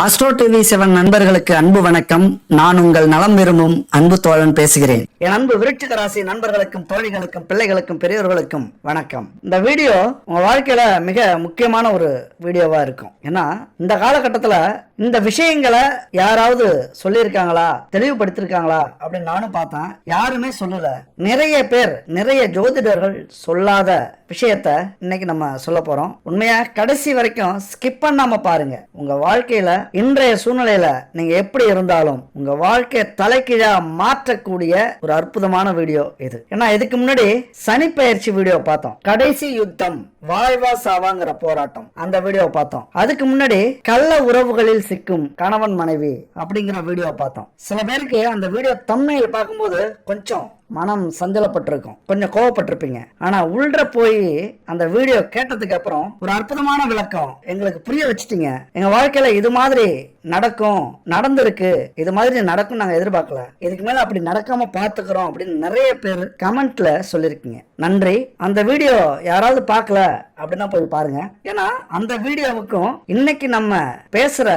Astro TV 7 நண்பர்களுக்கு அன்பு வணக்கம். நான் உங்கள் நலம் விரும்பும் அன்பு தோழன் பேசுகிறேன். என் அன்பு விருச்சிக ராசி நண்பர்களுக்கும் தோழிகளுக்கும் பிள்ளைகளுக்கும் பெரியவர்களுக்கும் வணக்கம். இந்த வீடியோ உங்க வாழ்க்கையில மிக முக்கியமான ஒரு வீடியோவா இருக்கும். ஏன்னா இந்த காலகட்டத்துல இந்த விஷயங்களை யாராவது சொல்லியிருக்காங்களா, தெளிவுபடுத்திருக்காங்களா அப்படின்னு நானும் பார்த்தேன். யாருமே சொல்லல. நிறைய ஜோதிடர்கள் சொல்லாத விஷயத்த இன்னைக்கு நம்ம சொல்ல போறோம். உண்மையா கடைசி வரைக்கும் ஸ்கிப் பண்ணாம பாருங்க. உங்க வாழ்க்கையில இன்றைய சூழ்நிலையில நீங்க எப்படி இருந்தாலும் உங்க வாழ்க்கையை தலைகீழா மாற்றக்கூடிய ஒரு அற்புதமான வீடியோ இது. ஏன்னா இதுக்கு முன்னாடி சனி பெயர்ச்சி வீடியோ பார்த்தோம். கடைசி யுத்தம், வாழ்வா சாவாங்கிற போராட்டம், அந்த வீடியோ பார்த்தோம். அதுக்கு முன்னாடி கள்ள உறவுகளில் சிக்கும் கணவன் மனைவி அப்படிங்கிற வீடியோ பார்த்தோம். சில பேருக்கு அந்த வீடியோ தம்ப்நெயில் பார்க்கும்போது கொஞ்சம் மனம் சஞ்சலப்பட்டிருக்கும், கொஞ்சம் கோவப்பட்டிருப்பீங்க. ஆனா உள்ள போய் அந்த வீடியோ கேட்டதுக்கு அப்புறம் ஒரு அற்புதமான விளக்கம் எங்களுக்கு புரிய வச்சுட்டீங்க. எங்க வாழ்க்கையில இது மாதிரி நடக்கும், நடந்திருக்கு, இது மாதிரி நடக்கும் நாங்க எதிர்பார்க்கல, இதுக்கு மேல அப்படி நடக்காம பாத்துக்கிறோம் அப்படின்னு நிறைய பேர் கமெண்ட்ல சொல்லிருக்கீங்க. நன்றி. அந்த வீடியோ யாராவது பார்க்கல அப்படின்னா போய் பாருங்க. ஏன்னா அந்த வீடியோவுக்கும் இன்னைக்கு நம்ம பேசுற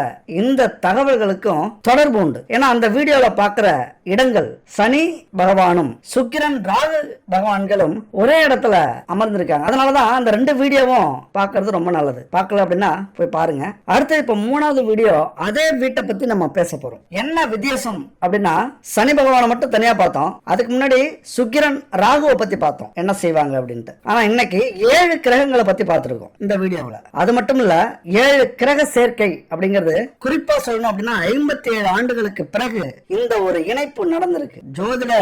இந்த தகவல்களுக்கும் தொடர்பு உண்டு. ஏன்னா அந்த வீடியோல பாக்குற இடங்கள் சனி பகவானும் சுக்கிரன் ராகு பகவான்களும் ஒரே இடத்துல அமர்ந்திருக்காங்க. அதனாலதான் அந்த ரெண்டு வீடியோவும் பார்க்கிறது ரொம்ப நல்லது. பார்க்கல அப்படின்னா போய் பாருங்க. அடுத்து இப்ப மூணாவது வீடியோ அதே வீட்டை பத்தி நம்ம பேச போறோம். என்ன வித்தியாசம் அப்படின்னா சனி பகவானை மட்டும் தனியா பார்த்தோம். அதுக்கு முன்னாடி சுக்கிரன் ராகுவை பத்தி பார்த்தோம், என்ன செய்வாங்க அப்படின்ட்டு. ஆனா இன்னைக்கு 7 கிரகங்களை பத்தி பார்த்திருக்கோம் இந்த வீடியோவில். அது மட்டும் இல்ல 7 கிரக சேர்க்கை அப்படிங்கிறது குறிப்பா சொல்லணும் அப்படின்னா 57 ஆண்டுகளுக்கு பிறகு இந்த ஒரு இணைப்பு நடந்திருக்கு. ஜோதிட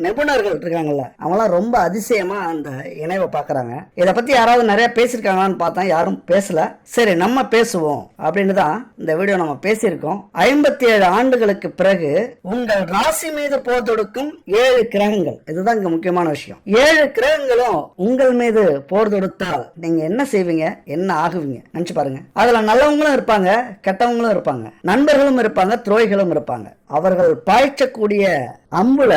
நிபுணர்கள் இருக்காங்கல்ல, அவங்களாம் ரொம்ப அதிசயமா அந்த இணைவை பாக்குறாங்க. இதை பத்தி யாராவது நிறைய பேசியிருக்காங்களான்னு பார்த்தா யாரும் பேசல. சரி நம்ம பேசுவோம் அப்படின்னு தான் இந்த வீடியோ நம்ம பேசியிருக்கோம். 57 ஆண்டுகளுக்கு பிறகு உங்கள் ராசி மீது போர் தொடுக்கும் 7 கிரகங்கள், இதுதான் இங்க முக்கியமான விஷயம். 7 கிரகங்களும் உங்கள் மீது போர் தொடுத்தால் நீங்க என்ன செய்வீங்க, என்ன ஆகுவீங்க நினைச்சு பாருங்க. அதுல நல்லவங்களும் இருப்பாங்க, கெட்டவங்களும் இருப்பாங்க, நண்பர்களும் இருப்பாங்க, துரோகிகளும் இருப்பாங்க. அவர்கள் பாய்ச்சக்கூடிய அம்புல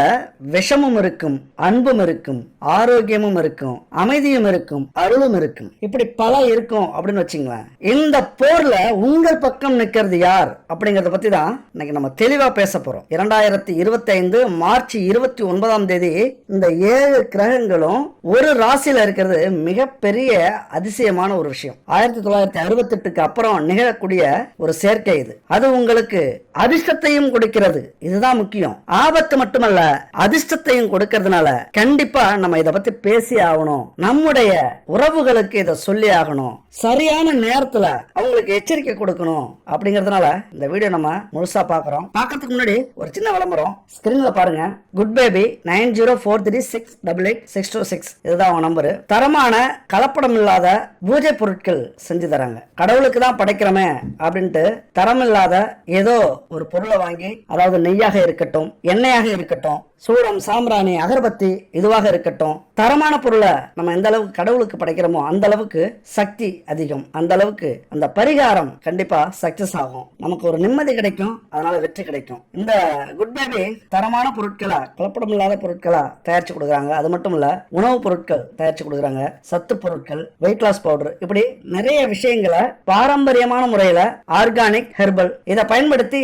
விஷமும் இருக்கும், அன்பும் இருக்கும், ஆரோக்கியமும் இருக்கும், அமைதியும் இருக்கும், அருளும் இருக்கும், இப்படி பல இருக்கும் அப்படின்னு வச்சுங்களேன். இந்த போர்ல உங்கள் பக்கம் நிக்கிறது யார் அப்படிங்கறத பத்தி தான் இன்னைக்கு நம்ம தெளிவா பேச போறோம். 2025 மார்ச் 29ஆம் தேதி இந்த 7 கிரகங்களும் ஒரு ராசியில இருக்கிறது மிகப்பெரிய அதிசயமான ஒரு விஷயம். 1968க்கு அப்புறம் நிகழக்கூடிய ஒரு சேர்க்கை இது. அது உங்களுக்கு அதிர்ஷ்டத்தையும் கொடுக்கிறது. இதுதான் முக்கியம். ஆபத்து மட்டுமல்ல, அதிர்ஷ்டத்தையும் கொடுக்கிறதுனால கண்டிப்பா நம்ம இதை பத்தி பேசி ஆகணும். நம்முடைய உறவுகளுக்கு இதை சொல்லி ஆகணும். சரியான நேரத்துல அவங்களுக்கு எச்சரிக்கை கொடுக்கணும். அப்படிங்கறதுனால இந்த வீடியோ நம்ம முழுசா பாக்குறோம். பாக்கிறதுக்கு முன்னாடி ஒரு சின்ன விளம்பரம் ஸ்கிரீன்ல பாருங்க. குட் பேபி 9043688626 இதுதான் அவங்க நம்பரு. தரமான கலப்படம் இல்லாத பூஜை பொருட்கள் செஞ்சு தராங்க. கடவுளுக்கு தான் படைக்கிறோமே அப்படின்ட்டு தரம் இல்லாத ஏதோ ஒரு பொருளை வாங்கி, அதாவது நெய்யாக இருக்கட்டும், எண்ணெயாக இருக்கட்டும், சூடம், சாம்பிராணி, அகர்பத்தி இதுவாக இருக்கட்டும், தரமான பொருளை நம்ம எந்த அளவுக்கு கடவுளுக்கு படைக்கிறோமோ அந்த அளவுக்கு சக்தி அதிகம், அந்த அளவுக்கு அந்த பரிகாரம் கண்டிப்பா சக்சஸ் ஆகும். நமக்கு ஒரு நிம்மதி கிடைக்கும், அதனால வெற்றி கிடைக்கும். இந்த குட் பேபி தரமான பொருட்களை, கலப்படம் இல்லாத பொருட்களை தயாரிச்சு கொடுக்குறாங்க. அது மட்டும் இல்ல உணவுப் பொருட்கள் தயாரிச்சு கொடுக்குறாங்க, சத்து பொருட்கள், வெயிட் லாஸ் பவுடர், இப்படி நிறைய விஷயங்களை பாரம்பரியமான முறையில ஆர்கானிக் ஹெர்பல் இதை பயன்படுத்தி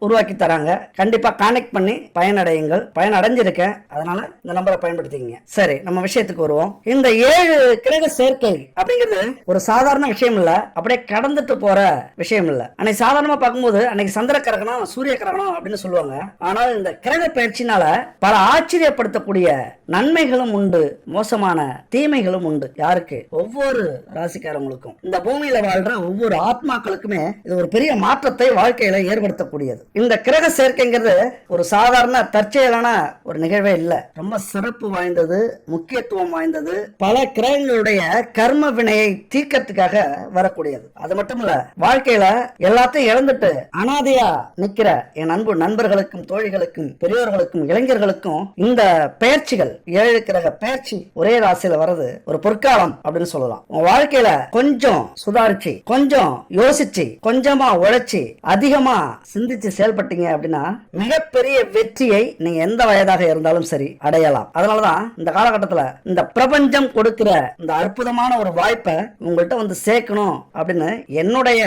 உருவாக்கி தராங்க. கண்டிப்பா கான்டெக்ட் பண்ணி பயனடையுங்கள். அடைஞ்சிருக்கேன், அதனால இந்த நம்பரை பயன்படுத்திங்க. சரி நம்ம விஷயத்துக்கு வருவோம். இந்த 7 கிரக சேர்க்கை அப்படிங்கிறது ஒரு சாதாரண விஷயம் இல்ல, அப்படியே கடந்துட்டு போற விஷயம் இல்ல. அன்னைக்கு சாதாரணமா பார்க்கும்போது அன்னைக்கு சந்திர கிரகணம், சூரிய கிரகணம் அப்படின்னு சொல்லுவாங்க. ஆனால் இந்த கிரக பயிற்சினால பல ஆச்சரியப்படுத்தக்கூடிய நன்மைகளும் உண்டு, மோசமான தீமைகளும் உண்டு. யாருக்கு? ஒவ்வொரு ராசிக்காரங்களுக்கும், இந்த பூமியில வாழ்ற ஒவ்வொரு ஆத்மாக்களுக்குமே இது ஒரு பெரிய மாற்றத்தை வாழ்க்கையில ஏற்படுத்தக்கூடியது. இந்த கிரக சேர்க்கைங்கிறது ஒரு சாதாரண தற்செயலான ஒரு நிகழ்வே இல்ல, ரொம்ப சிறப்பு வாய்ந்தது, முக்கியத்துவம் வாய்ந்தது, பல கிரகங்களுடைய கர்ம வினையை தீர்க்கறதுக்காக வரக்கூடியது. அது மட்டும் இல்ல, வாழ்க்கையில எல்லாத்தையும் இழந்துட்டு அனாதையா நிக்கிற என் அன்பு நண்பர்களுக்கும், தோழிகளுக்கும், பெரியோர்களுக்கும், இளைஞர்களுக்கும் இந்த பெயர்ச்சிகள், 7 கிரக பெயர்ச்சி ஒரே ராசியில வர்றது ஒரு பொற்காலம் அப்படின்னு சொல்லலாம். உங்க வாழ்க்கையில கொஞ்சம் சுதாரிச்சு, கொஞ்சம் யோசிச்சு, கொஞ்சமா உழைச்சி, அதிகமா சிந்திச்சு செயல்பட்டீங்க அப்படின்னா மிகப்பெரிய வெற்றியை நீங்க எந்த வயதாக இருந்தாலும் சரி அடையலாம். அதனாலதான் இந்த காலகட்டத்துல இந்த பிரபஞ்சம் கொடுக்கிற இந்த அற்புதமான ஒரு வாய்ப்பை உங்கள்கிட்ட வந்து சேர்க்கணும் அப்படின்னு என்னுடைய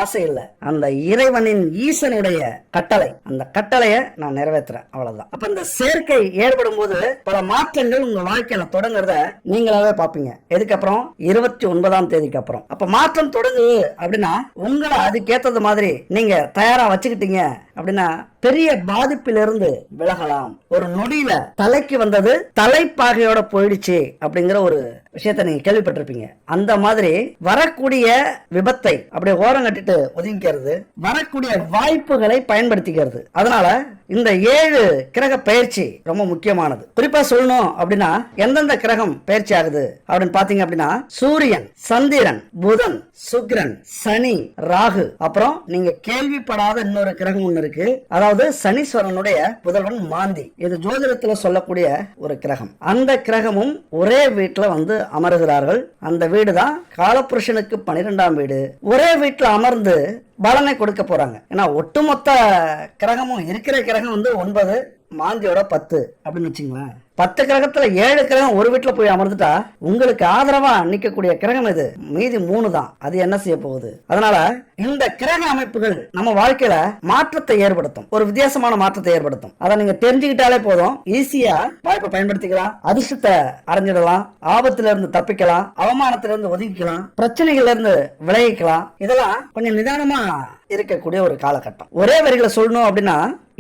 ஆசை இல்ல, அந்த இறைவனின் ஈசனுடைய கட்டளை. அந்த கட்டளையை நான் நிறைவேற்றுறேன், அவ்வளவுதான். அப்ப இந்த சேர்க்கை ஏற்படும் போது பல மாற்றங்கள் உங்க வாழ்க்கையில தொடங்குறத நீங்களாவே பாப்பீங்க. எதுக்கப்புறம் 29ஆம் தேதிக்கு அப்புறம். அப்ப மாற்றம் தொடங்குது அப்படின்னா உங்களை அதுக்கேத்தது மாதிரி நீங்க தயாரா வச்சுக்கிட்டீங்க அப்படின்னா பெரிய பாதிப்பிலிருந்து விலகலாம். ஒரு நொடியில தலைக்கு வந்தது தலைப்பாகையோட போயிடுச்சு அப்படிங்கிற ஒரு விஷயத்தை நீங்க கேள்விப்பட்டிருப்பீங்க. அந்த மாதிரி வரக்கூடிய விபத்தை அப்படியே ஓரம் கட்டிட்டு ஒதுங்கிக்கிறது, வரக்கூடிய வாய்ப்புகளை பயன்படுத்திக்கிறது. அதனால இந்த 7 கிரக பயிற்சி ரொம்ப முக்கியமானது. குறிப்பா சொல்லணும் அப்படின்னா எந்தெந்த கிரகம் பயிற்சி ஆகுது அப்படின்னு பாத்தீங்க அப்படின்னா சூரியன், சந்திரன், புதன், சுக்கிரன், சனி, ராகு, அப்புறம் நீங்க கேள்விப்படாத இன்னொரு கிரகம் ஒண்ணு இருக்கு, அதாவது சனீஸ்வரனுடைய புதல்வன் மாந்தி. இது ஜோதிடத்துல சொல்லக்கூடிய ஒரு கிரகம். அந்த கிரகமும் ஒரே வீட்டுல வந்து அமருகிறார்கள். அந்த வீடு தான் காலபுருஷனுக்கு 12ஆம் வீடு. ஒரே வீட்டுல அமர்ந்து பலனை கொடுக்க போறாங்க. ஏன்னா ஒட்டுமொத்த கிரகமும் இருக்கிற கிரகம் வந்து 9, மாந்தியோட 10 அப்படின்னு வச்சுங்களேன். 10 கிரகத்துல 7 கிரகம் ஒரு வீட்டுல போய் அமர்ந்துட்டா உங்களுக்கு ஆதரவா நிக்கக்கூடிய கிரகம் இது, மீதி 3 தான். அது என்ன செய்ய போகுது? அதனால இந்த கிரக அமைப்புகள் நம்ம வாழ்க்கையில மாற்றத்தை ஏற்படுத்தும், ஒரு வித்தியாசமான மாற்றத்தை ஏற்படுத்தும். அதை நீங்க தெரிஞ்சுக்கிட்டாலே போதும், ஈஸியா வாய்ப்பை பயன்படுத்திக்கலாம், அதிர்ஷ்டத்தை அடைஞ்சிடலாம், ஆபத்துல இருந்து தப்பிக்கலாம், அவமானத்துல இருந்து ஒதுக்கிக்கலாம், பிரச்சனைகள்ல இருந்து விலகிக்கலாம். இதெல்லாம் கொஞ்சம் நிதானமா இருக்கக்கூடிய ஒரு காலகட்டம். ஒரே வரிகளை சொல்லணும் அப்படின்னா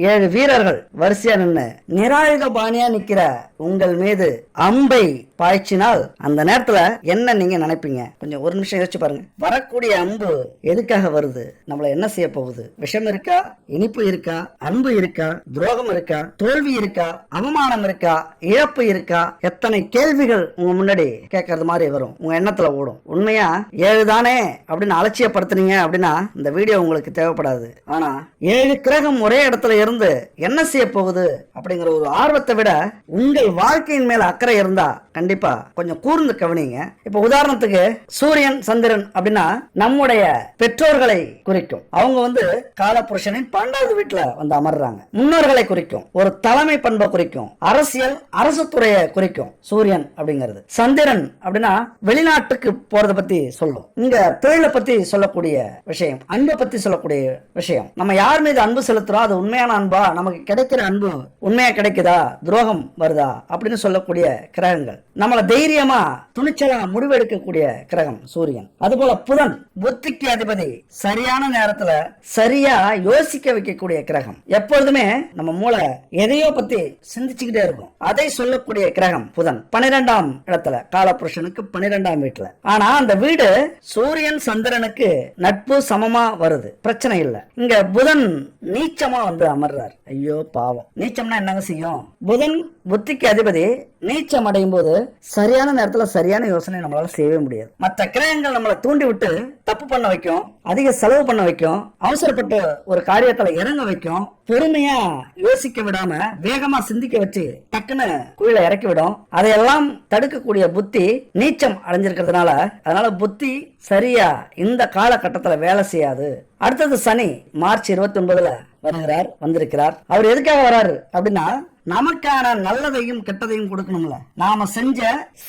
7 வீரர்கள் வரிசையா நின்று நிராயுத பாணியா நிக்கிற உங்கள் மீது அம்பை பாய்ச்சினால் அந்த நேரத்துல என்ன நீங்க நினைப்பீங்க? கொஞ்சம் ஒரு நிமிஷம் யோசிச்சு பாருங்க. வரக்கூடிய அம்பு எதுக்காக வருது? நம்மள என்ன செய்ய போகுது? விஷம் இருக்கா, இனிப்பு இருக்கா, அன்பு இருக்கா, துரோகம் இருக்கா, தோல்வி இருக்கா, அவமானம் இருக்கா, இழப்பு இருக்கா? எத்தனை கேள்விகள் உங்க முன்னாடி கேட்கறது மாதிரி வரும், உங்க எண்ணத்துல ஓடும். உண்மையா 7 தானே அப்படின்னு அலட்சியப்படுத்துனீங்க அப்படின்னா இந்த வீடியோ உங்களுக்கு தேவைப்படாது. ஆனா 7 கிரகம் ஒரே இடத்துல இருந்து என்ன செய்ய போகுது அப்படிங்கிற ஒரு ஆர்வத்தை விட உங்கள் வாழ்க்கையின் மேல அக்கறை இருந்தா கண்டிப்பா கொஞ்சம் கூர்ந்து கவனிங்க. இப்ப உதாரணத்துக்கு சூரியன், சந்திரன் அப்படின்னா நம்முடைய பெற்றோர்களை குறிக்கும். அவங்க வந்து காலபுருஷனின் 12வது வீட்டுல வந்து அமர்றாங்க. முன்னோர்களை குறிக்கும், ஒரு தலைமை பண்பை குறிக்கும், அரசியல், அரசு துறையை குறிக்கும் சூரியன் அப்படிங்கிறது. சந்திரன் அப்படின்னா வெளிநாட்டுக்கு போறதை பத்தி சொல்லும், இங்க தொழிலை பத்தி சொல்லக்கூடிய விஷயம், அன்பை பத்தி சொல்லக்கூடிய விஷயம். நம்ம யார் மீது அன்பு செலுத்துறோம், அது உண்மையான அன்பா, நமக்கு கிடைக்கிற அன்பு உண்மையா கிடைக்குதா, துரோகம் வருதா அப்படின்னு சொல்லக்கூடிய கிரகங்கள். நம்மள தைரியமா துணிச்சலா முடிவெடுக்கக்கூடிய கிரகம் சூரியன். அதுபோல புதன் புத்திக்கு அதிபதி, சரியான நேரத்துல சரியா யோசிக்க வைக்கக்கூடிய கிரகம். எப்பொழுதுமே நம்ம மூளை எதையோ பத்தி சிந்திச்சுக்கிட்டே இருக்கும், அதை சொல்லக்கூடிய கிரகம் புதன். 12ஆம் இடத்துல, காலபுருஷனுக்கு 12ஆம் வீட்டுல. ஆனா அந்த வீடு சூரியன் சந்திரனுக்கு நட்பு சமமா வருது, பிரச்சனை இல்ல. இங்க புதன் நீச்சமா வந்து அமர்றார். ஐயோ பாவம். நீச்சம்னா என்னங்க செய்யும்? புதன் புத்திக்கு அதிபதி நீச்சம் அடையும் போது சரியான நேரத்துல சரியான யோசனை நம்மளால செய்யவே முடியாது. மற்ற கிரகங்கள் நம்மளை தூண்டி விட்டு தப்பு பண்ண வைக்கும், அதிக செலவு பண்ண வைக்கும், அவசரப்பட்டு ஒரு காரியத்துல இறங்க வைக்கும், பொறுமையா யோசிக்க விடாம வேகமா சிந்திக்க வச்சு டக்குன்னு குழில இறக்கி விடும். அதையெல்லாம் தடுக்கக்கூடிய புத்தி நீச்சம் அடைஞ்சிருக்கிறதுனால, அதனால புத்தி சரியா இந்த காலகட்டத்துல வேலை செய்யாது. அடுத்தது சனி மார்ச் 29ல வருகிறார், வந்திருக்கிறார். அவர் எதுக்காக வராரு அப்படின்னா நமக்கான நல்லதையும் கெட்டதையும் கொடுக்கணும்ல. நாம செஞ்ச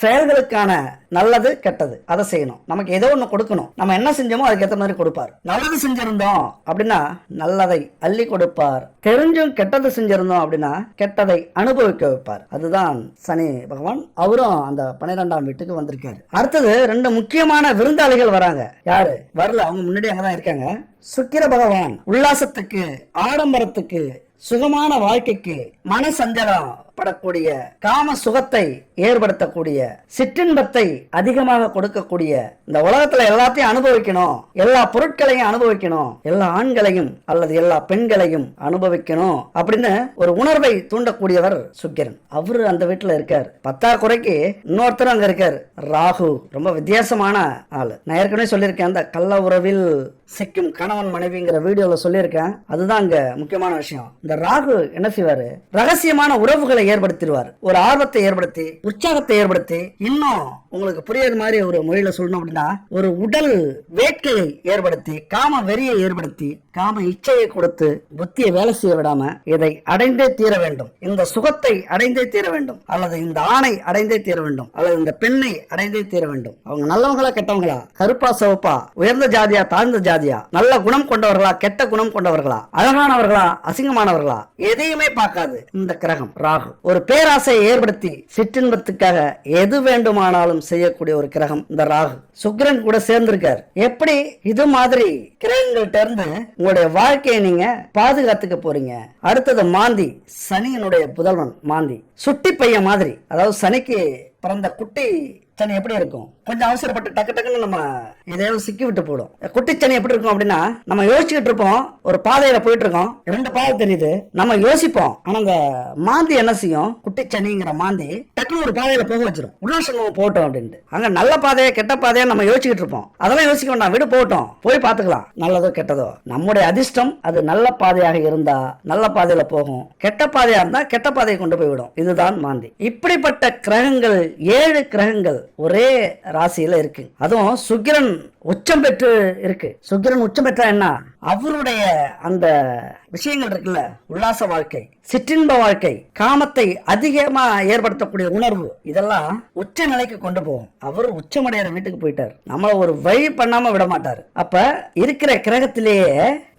செயல்களுக்கான நல்லது கெட்டது அதை செய்யணும். நமக்கு ஏதோ ஒண்ணு கொடுக்கணும், நம்ம என்ன செஞ்சோமோ அதுக்கு ஏற்ற மாதிரி கொடுப்பார். நல்லது செஞ்சிருந்தோம் அப்படின்னா நல்லதை அள்ளி கொடுப்பார், தெரிஞ்சும் கெட்டது செஞ்சிருந்தோம் அப்படின்னா கெட்டதை அனுபவிக்க வைப்பார். அதுதான் சனி பகவான். அவரும் அந்த 12ஆம் வீட்டுக்கு வந்திருக்காரு. அடுத்தது 2 முக்கியமான விருந்தாளிகள் வராங்க. யாரு வரல, அவங்க முன்னாடி அங்கதான் இருக்காங்க. சுக்கிர பகவான் உல்லாசத்துக்கு, ஆடம்பரத்துக்கு, சுகமான வாழ்க்கைக்கு, மன சஞ்சலம் படக்கூடிய, காம சுகத்தை ஏற்படுத்தக்கூடிய, சிற்றின்பத்தை அதிகமாக கொடுக்கக்கூடிய, இந்த உலகத்துல எல்லாத்தையும் அனுபவிக்கணும், எல்லா பொருட்களையும் அனுபவிக்கணும், எல்லா ஆண்களையும் அல்லது எல்லா பெண்களையும் அனுபவிக்கணும் அப்படின்னு ஒரு உணர்வை தூண்டக்கூடியவர் சுக்கிரன். அவரு அந்த வீட்டுல இருக்கார். 10 குறைக்கு இன்னொருத்தர் அங்க இருக்கார், ராகு. ரொம்ப வித்தியாசமான ஆளு. நான் ஏற்கனவே சொல்லியிருக்கேன், அந்த கள்ள உறவில் சிக்கும் கணவன் மனைவிங்கிற வீடியோல சொல்லியிருக்கேன். அதுதான் அங்க முக்கியமான விஷயம். இந்த ராகு என்ன செய்வாரு, ரகசியமான உறவுகளை ஏற்படுத்திடுவார். ஒரு ஆர்வத்தை ஏற்படுத்தி, உற்சாகத்தை ஏற்படுத்தி, இன்னும் உங்களுக்கு புரியாத மாதிரி ஒரு மொழியில சொல்லணும் அப்படின்னா, ஒரு உடல் வேட்கையை ஏற்படுத்தி, காம வெறியை ஏற்படுத்தி, காம இச்சையை கொடுத்து, புத்தியை வேலை செய்ய விடாம இதை அடைந்தே தீர வேண்டும், இந்த சுகத்தை அடைந்தே தீர வேண்டும், அல்லது இந்த ஆணை அடைந்தே தீர வேண்டும், அல்லது இந்த பெண்ணை அடைந்தே தீர வேண்டும். அவங்க நல்லவங்களா கெட்டவங்களா, கருப்பா சிவப்பா, உயர்ந்த ஜாதியா தாழ்ந்த ஜாதியா, நல்ல குணம் கொண்டவர்களா கெட்ட குணம் கொண்டவர்களா, அழகானவர்களா அசிங்கமானவர்களா, எதையுமே பார்க்காது இந்த கிரகம் ராகு. ஒரு பேராசையை ஏற்படுத்தி சிற்றின்பத்துக்காக எது வேண்டுமானாலும் செய்யக்கூடிய ஒரு கிரகம் இந்த ராகு. சுக்கிரன் கூட சேர்ந்திருக்கார். எப்படி இது மாதிரி கிரகங்கள்ட்ட இருந்து உங்களுடைய வாழ்க்கையை நீங்க பாதுகாத்துக்க போறீங்க? அடுத்தது மாந்தி, சனியினுடைய புதல்வன் மாந்தி. சுட்டி பையன் மாதிரி, அதாவது சனிக்கு பிறந்த குட்டி சனி எப்படி இருக்கும்? கொஞ்சம் அவசரப்பட்டு டக்கு டக்குன்னு நம்ம இதையாவது சிக்கி விட்டு போடும். குட்டிச்சனி எப்படி இருக்கும் அப்படின்னா, நம்ம யோசிச்சுட்டு இருப்போம், ஒரு பாதையில போயிட்டு இருக்கோம், 2 பாதை தெரியுது, நம்ம யோசிப்போம். ஆனா அந்த மாந்தி என்ன செய்யும்? குட்டிச்சனிங்கிற மாந்தி டக்குன்னு ஒரு பாதையில போக வச்சிடும். உல்லாசம் போட்டோம் அப்படின்ட்டு. அங்க நல்ல பாதையா கெட்ட பாதையா நம்ம யோசிச்சுட்டு இருப்போம். அதெல்லாம் யோசிக்க வேண்டாம், விடு போட்டோம், போய் பாத்துக்கலாம், நல்லதோ கெட்டதோ. நம்முடைய அதிர்ஷ்டம் அது நல்ல பாதையாக இருந்தா நல்ல பாதையில போகும், கெட்ட பாதையா இருந்தா கெட்ட பாதையை கொண்டு போய்விடும். இதுதான் மாந்தி. இப்படிப்பட்ட கிரகங்கள் 7 கிரகங்கள் ஒரே ராசியில இருக்கு. அதுவும் சுக்கிரன் உச்சம் பெற்று இருக்கு. சுக்கிரன் உச்சம் பெற்றா என்ன? அவருடைய அந்த விஷயங்கள் இருக்குல்ல, உல்லாச வாழ்க்கை, சிற்றின்ப வாழ்க்கை, காமத்தை அதிகமா ஏற்படுத்தக்கூடிய உணர்வு, இதெல்லாம் உச்ச நிலைக்கு கொண்டு போகும். அவர் உச்சமடைகிற வீட்டுக்கு போயிட்டார், நம்மள ஒரு வழி பண்ணாம விட மாட்டாரு. அப்ப இருக்கிற கிரகத்திலேயே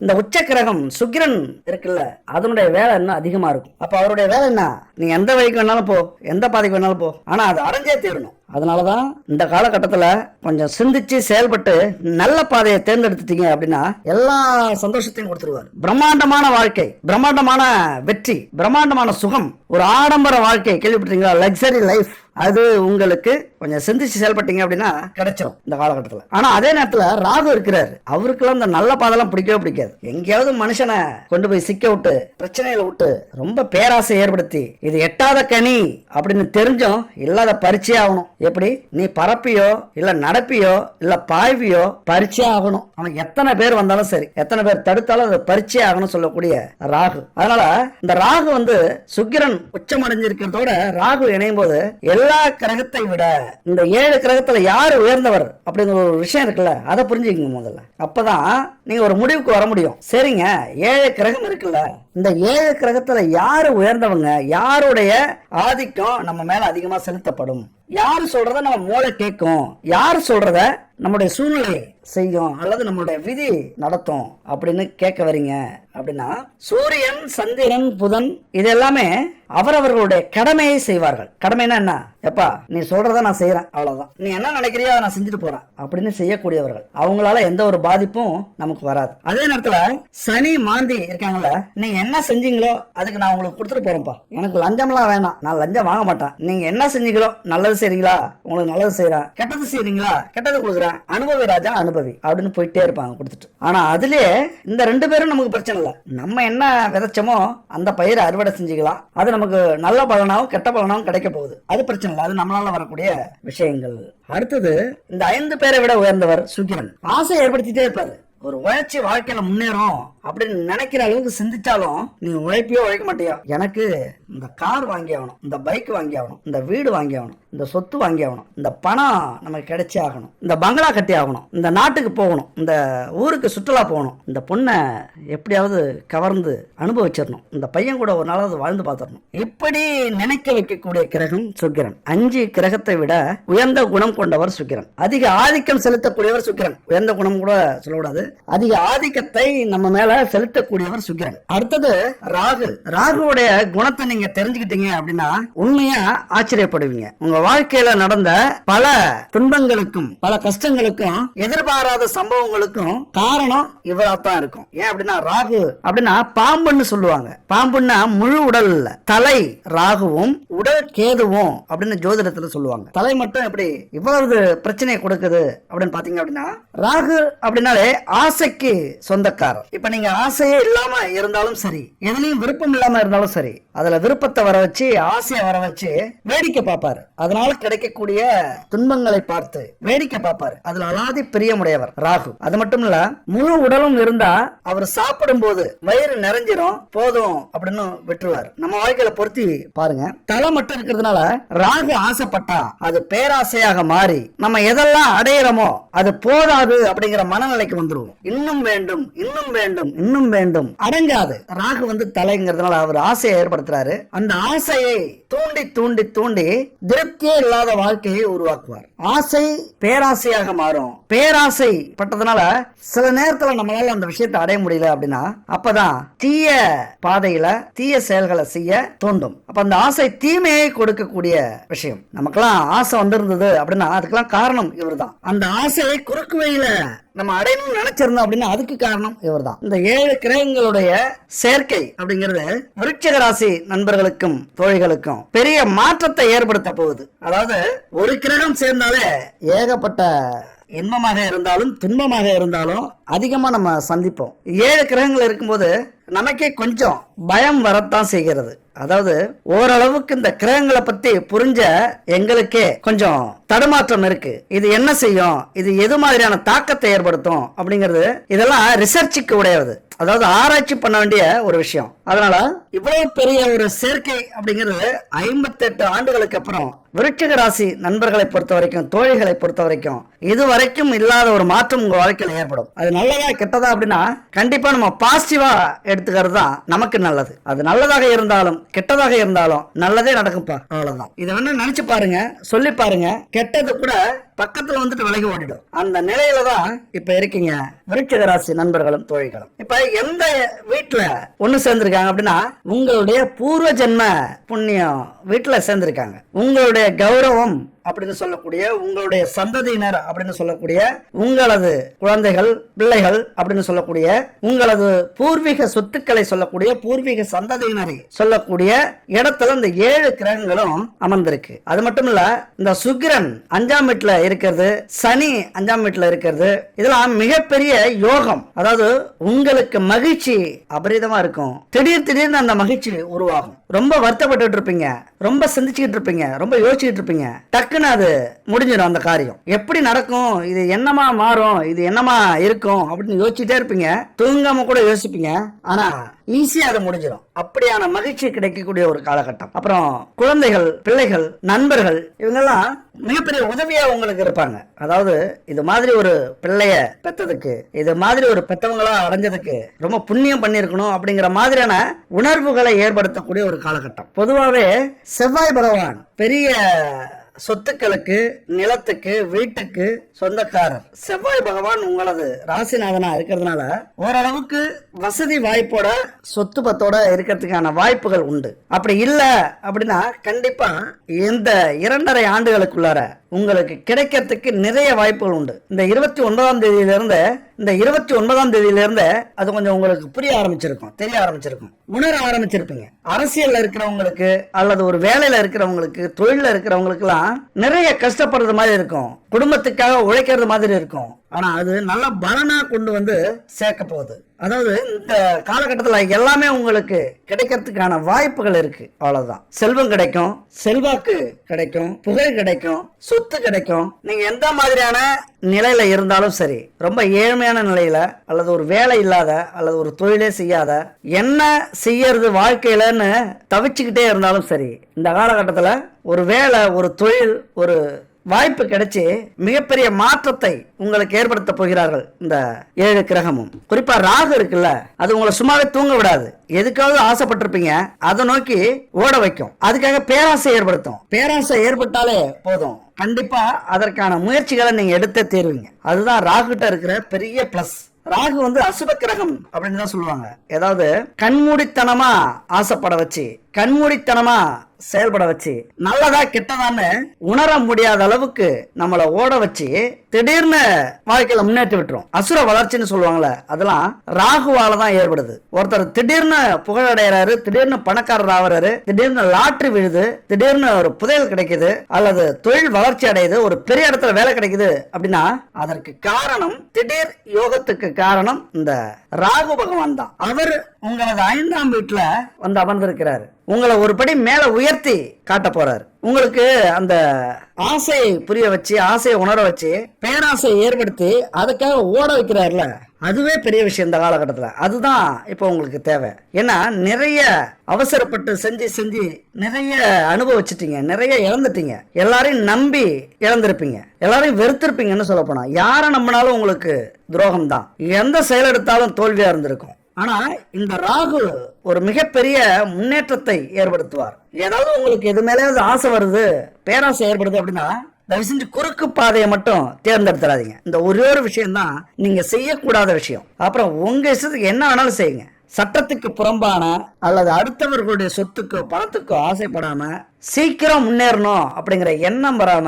இந்த உச்ச கிரகம் சுக்கிரன் இருக்குல்ல, அதனுடைய வேலை இன்னும் அதிகமா இருக்கும். அப்ப அவருடைய வேலை என்ன? நீ எந்த வழிக்கு வேணாலும் போ, எந்த பாதைக்கு வேணாலும் போ, ஆனா அது அடைஞ்சே தீரணும். அதனாலதான் இந்த காலகட்டத்துல கொஞ்சம் சிந்திச்சு செயல்பட்டு நல்ல பாதையை தேர்ந்தெடுத்துட்டீங்க அப்படின்னா எல்லா சந்தோஷத்தையும் கொடுத்துருவார். பிரம்மாண்டமான வாழ்க்கை, பிரம்மாண்டமான வெற்றி, பிரம்மாண்டமான சுகம், ஒரு ஆடம்பர வாழ்க்கை, கேள்விப்பட்டீங்களா? Luxury life. அது உங்களுக்கு கொஞ்சம் சிந்திச்சு செயல்பட்டீங்க அப்படின்னா கிடைச்சிடும் இந்த காலகட்டத்தில். ஆனா அதே நேரத்தில் ராகு இருக்கிறாரு, அவருக்குலாம் இந்த நல்ல பாதெல்லாம் பிடிக்கவே பிடிக்காது. எங்கேயாவது மனுஷனை கொண்டு போய் சிக்க விட்டு, பிரச்சனையில விட்டு, ரொம்ப பேராசை ஏற்படுத்தி, இது எட்டாத கனி அப்படின்னு தெரிஞ்சும் இல்லாத பரிச்சை ஆகணும். எப்படி? நீ பரப்பியோ இல்ல நடப்பியோ இல்ல பாய்வியோ பரிச்சை ஆகணும். அவன் எத்தனை பேர் வந்தாலும் சரி, எத்தனை பேர் தடுத்தாலும் அது பரிச்சை ஆகணும் சொல்லக்கூடிய ராகு. அதனால இந்த ராகு சுக்கிரன் உச்சமடைஞ்சிருக்கிறதோட ராகு இணையும் போது எல்லா கிரகத்தை விட இந்த 7 கிரகத்துல யாரு உயர்ந்தவர் அப்படிங்கிற ஒரு விஷயம் இருக்குல்ல, அதை புரிஞ்சுக்கங்க முதல்ல. அப்பதான் நீங்க ஒரு முடிவுக்கு வர முடியும். சரிங்க, 7 கிரகம் இருக்குல்ல, இந்த 7 கிரகத்துல யாரு உயர்ந்தவங்க, யாருடைய ஆதிக்கம் நம்ம மேல அதிகமா செலுத்தப்படும், யாரு சொல்றத நம்ம மூளை கேட்கும், யாரு சொல்றத நம்முடைய சூழ்நிலை செய்யும், அல்லது நம்மளுடைய விதி நடத்தும் அப்படின்னு கேட்க வரீங்க அப்படின்னா, சூரியன், சந்திரன், புதன் இது எல்லாமே அவரவர்களுடைய கடமையை செய்வார்கள். கடமைனா என்ன? எப்பா நீ சொல்றத நான் செய்யறேன், அவ்வளவுதான், நீ என்ன நினைக்கிறியோ அதை நான் செஞ்சுட்டு போறேன் அப்படின்னு செய்யக்கூடியவர்கள். அவங்களால எந்த ஒரு பாதிப்பும் நமக்கு வராது. அதே நேரத்துல சனி மாந்தி இருக்காங்கல்ல, நீங்க என்ன செஞ்சீங்களோ அதுக்கு நான் உங்களுக்கு கொடுத்துட்டு போறேன்ப்பா, எனக்கு லஞ்சம்லாம் வேணாம், நான் லஞ்சம் வாங்க மாட்டேன், நீங்க என்ன செஞ்சீங்களோ நல்லது செய்றீங்களா, உங்களுக்கு நல்லது செய்யறேன், கெட்டது செய்றீங்களா, கெட்டது கொடுக்குறேன், அனுபவி ராஜா அனுபவி அப்படின்னு போயிட்டே இருப்பாங்க கொடுத்துட்டு. ஆனா அதுலயே இந்த 2 பேரும் நமக்கு பிரச்சனை இல்லை. நம்ம என்ன விதைச்சோமோ அந்த பயிரை அறுவடை செஞ்சுக்கலாம், அது நமக்கு நல்ல பலனாவும் கெட்ட பலனாவும் கிடைக்க போகுது, அது பிரச்சனை இல்லை, அது நம்மளால வரக்கூடிய விஷயங்கள். அடுத்தது இந்த 5 பேரை விட உயர்ந்தவர் சுக்கிரன். ஆசை ஏற்படுத்திட்டே இருப்பாரு. ஒரு உழைச்சி வாழ்க்கையில முன்னேறும் அப்படின்னு நினைக்கிற அளவுக்கு சிந்திச்சாலும் நீ உழைப்பியோ உழைக்க மாட்டியா, எனக்கு இந்த கார் வாங்கி ஆகணும், இந்த பைக் வாங்கி ஆகணும், இந்த வீடு வாங்கி ஆகணும், இந்த சொத்து வாங்கி ஆகணும், இந்த பணம் நமக்கு கிடைச்சே ஆகணும், இந்த பங்களா கட்டி ஆகணும், இந்த நாட்டுக்கு போகணும், இந்த ஊருக்கு சுற்றுலா போகணும், இந்த பொண்ணை எப்படியாவது கவர்ந்து அனுபவிச்சிடணும், இந்த பையன் கூட ஒரு நாளாவது வாழ்ந்து பார்த்துடணும், இப்படி நினைக்க வைக்கக்கூடிய கிரகம் சுக்கிரன். 5 கிரகத்தை விட உயர்ந்த குணம் கொண்டவர் சுக்கிரன். அதிக ஆதிக்கம் செலுத்தக்கூடியவர் சுக்கிரன். உயர்ந்த குணம் கூட சொல்லக்கூடாது, அதிக ஆதிக்கத்தை நம்ம மேல செலுத்தக்கூடியவர் சுக்கிரன். அடுத்தது ராகு. ராகுவுடைய குணத்தை நீங்க தெரிஞ்சுக்கிட்டீங்க அப்படின்னா உண்மையா ஆச்சரியப்படுவீங்க. உங்க வாழ்க்கையில நடந்த பல துன்பங்களுக்கும் பல கஷ்டங்களுக்கும் எதிர்பாராத சம்பவங்களுக்கும் காரணம் இவராத்தான் இருக்கும். ஏன் அப்படின்னா ராகு அப்படின்னா பாம்புன்னு சொல்லுவாங்க. பாம்புன்னா முழு உடல் இல்ல, தலை ராகுவும் உடல் கேதுவும் அப்படின்னு ஜோதிடத்துல சொல்லுவாங்க. தலை மட்டும் எப்படி இவ்வளவு பிரச்சனையை கொடுக்குது அப்படின்னு பாத்தீங்க அப்படின்னா, ராகு அப்படின்னாலே ஆசைக்கு சொந்தக்காரர். இப்ப நீங்க நீங்க ஆசையே இல்லாம இருந்தாலும் சரி, எதுலயும் விருப்பம் இல்லாம இருந்தாலும் சரி, அதுல விருப்பத்தை வர வச்சு ஆசையை வர வச்சு வேடிக்கை பார்ப்பாரு. அதனால கிடைக்கக்கூடிய துன்பங்களை பார்த்து வேடிக்கை பார்ப்பாரு. அதுல அலாதி பிரியமுடையவர் ராகு. அது மட்டும் இல்ல, முழு உடலும் இருந்தா அவர் சாப்பிடும் போது வயிறு நிறைஞ்சிரும் போதும் அப்படின்னு விட்டுருவார். நம்ம வாழ்க்கையில பொருத்தி பாருங்க. தலை மட்டும் இருக்கிறதுனால ராகு ஆசைப்பட்டா அது பேராசையாக மாறி நம்ம எதெல்லாம் அடையிறோமோ அது போதாது அப்படிங்கிற மனநிலைக்கு வந்துருவோம். இன்னும் வேண்டும், இன்னும் வேண்டும், இன்னும் வேண்டும், அடங்காது. ராகு வந்து தலைங்கிறதுனால அவர் ஆசையை ஏற்படுத்துறாரு. அந்த ஆசையை தூண்டி தூண்டி தூண்டி திருப்தியே இல்லாத வாழ்க்கையை உருவாக்குவார். ஆசை பேராசையாக மாறும். பேராசை பட்டதுனால சில நேரத்துல நம்மளால அந்த விஷயத்தை அடைய முடியல அப்படின்னா அப்பதான் தீய பாதையில தீய செயல்களை செய்ய தூண்டும். அப்ப அந்த ஆசை தீமையை கொடுக்கக்கூடிய விஷயம். நமக்கெல்லாம் ஆசை வந்திருந்தது அப்படின்னா அதுக்கெல்லாம் காரணம் இவர் தான். அந்த ஆசையை குறுக்கு வழியில நம்ம அடையணும்னு நினைச்சிருந்தோம் அப்படின்னா அதுக்கு காரணம் இவர் தான். இந்த 7 கிரகங்களுடைய சேர்க்கை அப்படிங்கிறது விருச்சிக ராசி நண்பர்களுக்கும் தோழிகளுக்கும் பெரிய மாற்றத்தை ஏற்படுத்த போகுது. அதாவது ஒரு கிரகம் சேர்ந்தாலே ஏகப்பட்ட இன்பமாக இருந்தாலும் துன்பமாக இருந்தாலும் அதிகமா நம்ம சந்திப்போம். 7 கிரகங்கள் இருக்கும்போது நமக்கே கொஞ்சம் பயம் வரத்தான் செய்கிறது. அதாவது ஓரளவுக்கு இந்த கிரகங்களை பத்தி புரிஞ்ச எங்களுக்கே கொஞ்சம் தடுமாற்றம் இருக்கு. இது என்ன செய்யும், இது எது மாதிரியான தாக்கத்தை ஏற்படுத்தும் அப்படிங்கிறது இதெல்லாம் ரிசர்ச்சுக்கு உடையது. அதாவது ஆராய்ச்சி பண்ண வேண்டிய ஒரு விஷயம். அதனால இவ்வளவு பெரிய ஒரு சேர்க்கை அப்படிங்கிறது 58 ஆண்டுகளுக்கு அப்புறம் விருச்சிக ராசி நண்பர்களை பொறுத்த வரைக்கும் தோழிகளை பொறுத்த வரைக்கும் இதுவரைக்கும் இல்லாத ஒரு மாற்றம் உங்க வாழ்க்கையில் ஏற்படும். அது நல்லதா கெட்டதா அப்படின்னா கண்டிப்பா நம்ம பாசிட்டிவா எடுத்துக்கிறது தான் நமக்கு நல்லது. அது நல்லதாக இருந்தாலும் கெட்டதாக இருந்தாலும் நல்லதே நடக்கும்பா, அவ்வளவுதான். இதை வேணா நினைச்சு பாருங்க, சொல்லி பாருங்க. கெட்டது கூட பக்கத்துல வந்துட்டு விலகி ஓடிடும். அந்த நிலையில தான் இப்ப இருக்கீங்க விருச்சிக ராசி நண்பர்களும் தோழிகளும். இப்ப எந்த வீட்டுல ஒண்ணு சேர்ந்திருக்காங்க அப்படின்னா உங்களுடைய பூர்வ ஜென்ம புண்ணியம் வீட்டுல சேர்ந்திருக்காங்க. உங்களுடைய கௌரவம் அப்படின்னு சொல்லக்கூடிய உங்களுடைய சந்ததியினர் அப்படின்னு சொல்லக்கூடிய உங்களது குழந்தைகள் பிள்ளைகள் அப்படின்னு சொல்லக்கூடிய உங்களது பூர்வீக சொத்துக்களை சொல்லக்கூடிய பூர்வீக சந்ததியினரை சொல்லக்கூடிய இடத்துல இந்த 7 கிரகங்களும் அமர்ந்திருக்கு. அது மட்டும் இல்ல, இந்த சுக்கிரன் 5ஆம் வீட்டுல இருக்கிறது, சனி 5ஆம் வீட்டுல இருக்கிறது, இதெல்லாம் மிகப்பெரிய யோகம். அதாவது உங்களுக்கு மகிழ்ச்சி அபரிதமா இருக்கும். திடீர்னு அந்த மகிழ்ச்சி உருவாகும். ரொம்ப வருத்தப்பட்டு இருப்பீங்க, ரொம்ப சிந்திச்சுக்கிட்டு இருப்பீங்க, ரொம்ப யோசிச்சுட்டு இருப்பீங்க. டக்குன்னு அது முடிஞ்சிடும். அந்த காரியம் எப்படி நடக்கும், இது என்னமா மாறும், இது என்னமா இருக்கும் அப்படின்னு யோசிச்சுட்டே இருப்பீங்க. தூங்காம கூட யோசிப்பீங்க. ஆனா ஈஸியா அது முடிஞ்சிடும். அப்படியான மகிழ்ச்சி கிடைக்கக்கூடிய ஒரு காலகட்டம். அப்புறம் குழந்தைகள் பிள்ளைகள் நண்பர்கள் இவங்கெல்லாம் மிகப்பெரிய உதவியா உங்களுக்கு இருப்பாங்க. அதாவது இது மாதிரி ஒரு பிள்ளைய பெத்ததுக்கு, இது மாதிரி ஒரு பெத்தவங்களா அடைஞ்சதுக்கு ரொம்ப புண்ணியம் பண்ணிருக்கணும் அப்படிங்கிற மாதிரியான உணர்வுகளை ஏற்படுத்தக்கூடிய ஒரு காலகட்டம். பொதுவாகவே செவ்வாய் பகவான் பெரிய சொத்துக்களுக்கு நிலத்துக்கு வீட்டுக்கு சொந்தக்காரர். செவ்வாய் பகவான் உங்களது ராசிநாதனா இருக்கிறதுனால ஓரளவுக்கு வசதி வாய்ப்போட சொத்து பத்தோட இருக்கிறதுக்கான வாய்ப்புகள் உண்டு. அப்படி இல்ல அப்படின்னா கண்டிப்பா இந்த 2.5 ஆண்டுகளுக்குள்ளார உங்களுக்கு கிடைக்கிறதுக்கு நிறைய வாய்ப்புகள் உண்டு. இந்த 29ஆம் தேதியிலிருந்து அது கொஞ்சம் உங்களுக்கு புரிய ஆரம்பிச்சிருக்கும், தெரிய ஆரம்பிச்சிருக்கும், உணர ஆரம்பிச்சிருப்பீங்க. அரசியல்ல இருக்கிறவங்களுக்கு அல்லது ஒரு வேலையில இருக்கிறவங்களுக்கு தொழில இருக்கிறவங்களுக்கு எல்லாம் நிறைய கஷ்டப்படுறது மாதிரி இருக்கும், குடும்பத்துக்காக உழைக்கிறது மாதிரி இருக்கும். ஆனா அது நல்ல பலனா கொண்டு வந்து சேர்க்க போகுது. அதாவது இந்த காலகட்டத்துல எல்லாமே உங்களுக்கு கிடைக்கிறதுக்கான வாய்ப்புகள் இருக்கு. அவ்வளவுதான். செல்வம் கிடைக்கும், செல்வாக்கு கிடைக்கும், புகழ் கிடைக்கும், சொத்து கிடைக்கும். நீங்க எந்த மாதிரியான நிலையில இருந்தாலும் சரி, ரொம்ப ஏழ்மையான நிலையில அல்லது ஒரு வேலை இல்லாத அல்லது ஒரு தொழிலே செய்யாத என்ன செய்யறது வாழ்க்கையிலன்னு தவிச்சுக்கிட்டே இருந்தாலும் சரி, இந்த காலகட்டத்துல ஒரு வேலை ஒரு தொழில் ஒரு வாய்ப்பு கிடைச்சி மிகப்பெரிய மாற்றத்தை உங்களுக்கு ஏற்படுத்த போகிறார்கள் இந்த 7 கிரகமும். குறிப்பா ராகு இருக்குல்ல, அது உங்களை சும்மாவே தூங்க விடாது. எதுக்காவது ஆசைப்பட்டிருப்பீங்க, அதை நோக்கி ஓட வைக்கும். அதுக்காக பேராசை ஏற்படுத்தும். பேராசை ஏற்பட்டாலே போதும், கண்டிப்பா அதற்கான முயற்சிகளை நீங்க எடுத்தே தீருவீங்க. அதுதான் ராகுகிட்ட இருக்கிற பெரிய பிளஸ். ராகு வந்து அசுப கிரகம் அப்படின்னு தான் சொல்லுவாங்க. ஏதாவது கண்மூடித்தனமா ஆசைப்பட வச்சு கண்மூடித்தனமா செயல்பட வச்சு நல்லதா கெட்டதான்னு உணர முடியாத அளவுக்கு நம்மளை ஓட வச்சு திடீர்னு வாழ்க்கையில முன்னேற்றி விட்டுரும். அசுர வளர்ச்சின்னு சொல்லுவாங்கல்ல, அதெல்லாம் ராகுவால தான் ஏற்படுது. ஒருத்தர் திடீர்னு புகழடைறாரு, திடீர்னு பணக்காரர் ஆகிறாரு, திடீர்னு லாட்டரி விழுது, திடீர்னு ஒரு புதையல் கிடைக்குது, அல்லது தொழில் வளர்ச்சி அடையுது, ஒரு பெரிய இடத்துல வேலை கிடைக்குது அப்படின்னா அதற்கு காரணம், திடீர் யோகத்துக்கு காரணம் இந்த ராகு பகவான் தான். அவர் உங்களது 5ஆம் வீட்டுல வந்து அமர்ந்திருக்கிறாரு. உங்களை ஒரு படி மேல உயர்த்தி காட்ட போறாரு. உங்களுக்கு அந்த ஆசையை புரிய வச்சு, ஆசையை உணர வச்சு, பேராசையை ஏற்படுத்தி அதுக்காக ஓட வைக்கிறாருல, அதுவே பெரிய விஷயம் இந்த காலகட்டத்துல. அதுதான் இப்ப உங்களுக்கு தேவை. ஏன்னா நிறைய அவசரப்பட்டு செஞ்சு நிறைய அனுபவிச்சிட்டீங்க, நிறைய இழந்துட்டீங்க, எல்லாரையும் நம்பி இழந்திருப்பீங்க, எல்லாரையும் வெறுத்திருப்பீங்கன்னு சொல்ல போனா. யாரை நம்பினாலும் உங்களுக்கு துரோகம் தான், எந்த செயல் எடுத்தாலும் தோல்வியா இருந்திருக்கும். ஆனா இந்த ராகு ஒரு மிகப்பெரிய முன்னேற்றத்தை ஏற்படுத்துவார். ஏதாவது உங்களுக்கு எது மேலேயாவது ஆசை வருது, பேராசை ஏற்படுது அப்படின்னா தயவு செஞ்சு குறுக்கு பாதையை மட்டும் தேர்ந்தெடுத்துறாதீங்க. இந்த ஒரே ஒரு விஷயம் தான் நீங்க செய்யக்கூடாத விஷயம். அப்புறம் உங்க இஷ்டத்துக்கு என்ன வேணாலும் செய்யுங்க. சட்டத்துக்கு புறம்பான அல்லது அடுத்தவர்களுடைய சொத்துக்கோ பணத்துக்கோ ஆசைப்படாம சீக்கிரம் முன்னேறணும் அப்படிங்கிற எண்ணம் வராம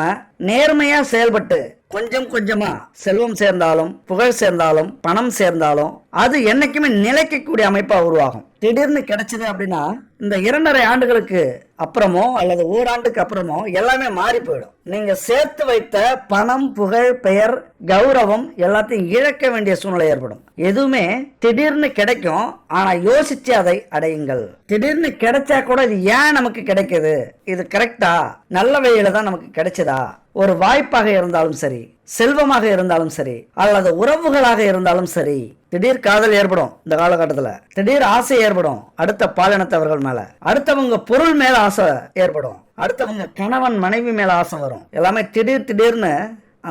நேர்மையா செயல்பட்டு கொஞ்சம் கொஞ்சமா செல்வம் சேர்ந்தாலும் புகழ் சேர்ந்தாலும் பணம் சேர்ந்தாலும் அது என்னைக்குமே நிலைக்கக்கூடிய அமைப்பா உருவாகும். திடீர்னு கிடைச்சது அப்படின்னா இந்த 2.5 ஆண்டுகளுக்கு அப்புறமோ அல்லது ஓராண்டுக்கு அப்புறமோ எல்லாமே மாறி போயிடும். நீங்க சேர்த்து வைத்த பணம், புகழ், பெயர், கௌரவம் எல்லாத்தையும் இழக்க வேண்டிய சூழ்நிலை ஏற்படும். எதுவுமே திடீர்னு கிடைக்கும், ஆனா யோசிச்சு அதை அடையுங்கள். திடீர்னு கிடைச்சா கூட இது ஏன் நமக்கு கிடைக்குது, இது கரெக்டா, நல்ல வழியில தான் நமக்கு கிடைச்சதா, ஒரு வாய்ப்பாக இருந்தாலும் சரி, செல்வமாக இருந்தாலும் சரி, அல்லது உறவுகளாக இருந்தாலும் சரி, திடீர் காதல் ஏற்படும். இந்த காலகட்டத்துல திடீர் ஆசை ஏற்படும். அடுத்த பாலினத்தவர்கள் மேல, அடுத்தவங்க பொருள் மேல ஆசை ஏற்படும், அடுத்தவங்க கணவன் மனைவி மேல ஆசை வரும். எல்லாமே திடீர்னு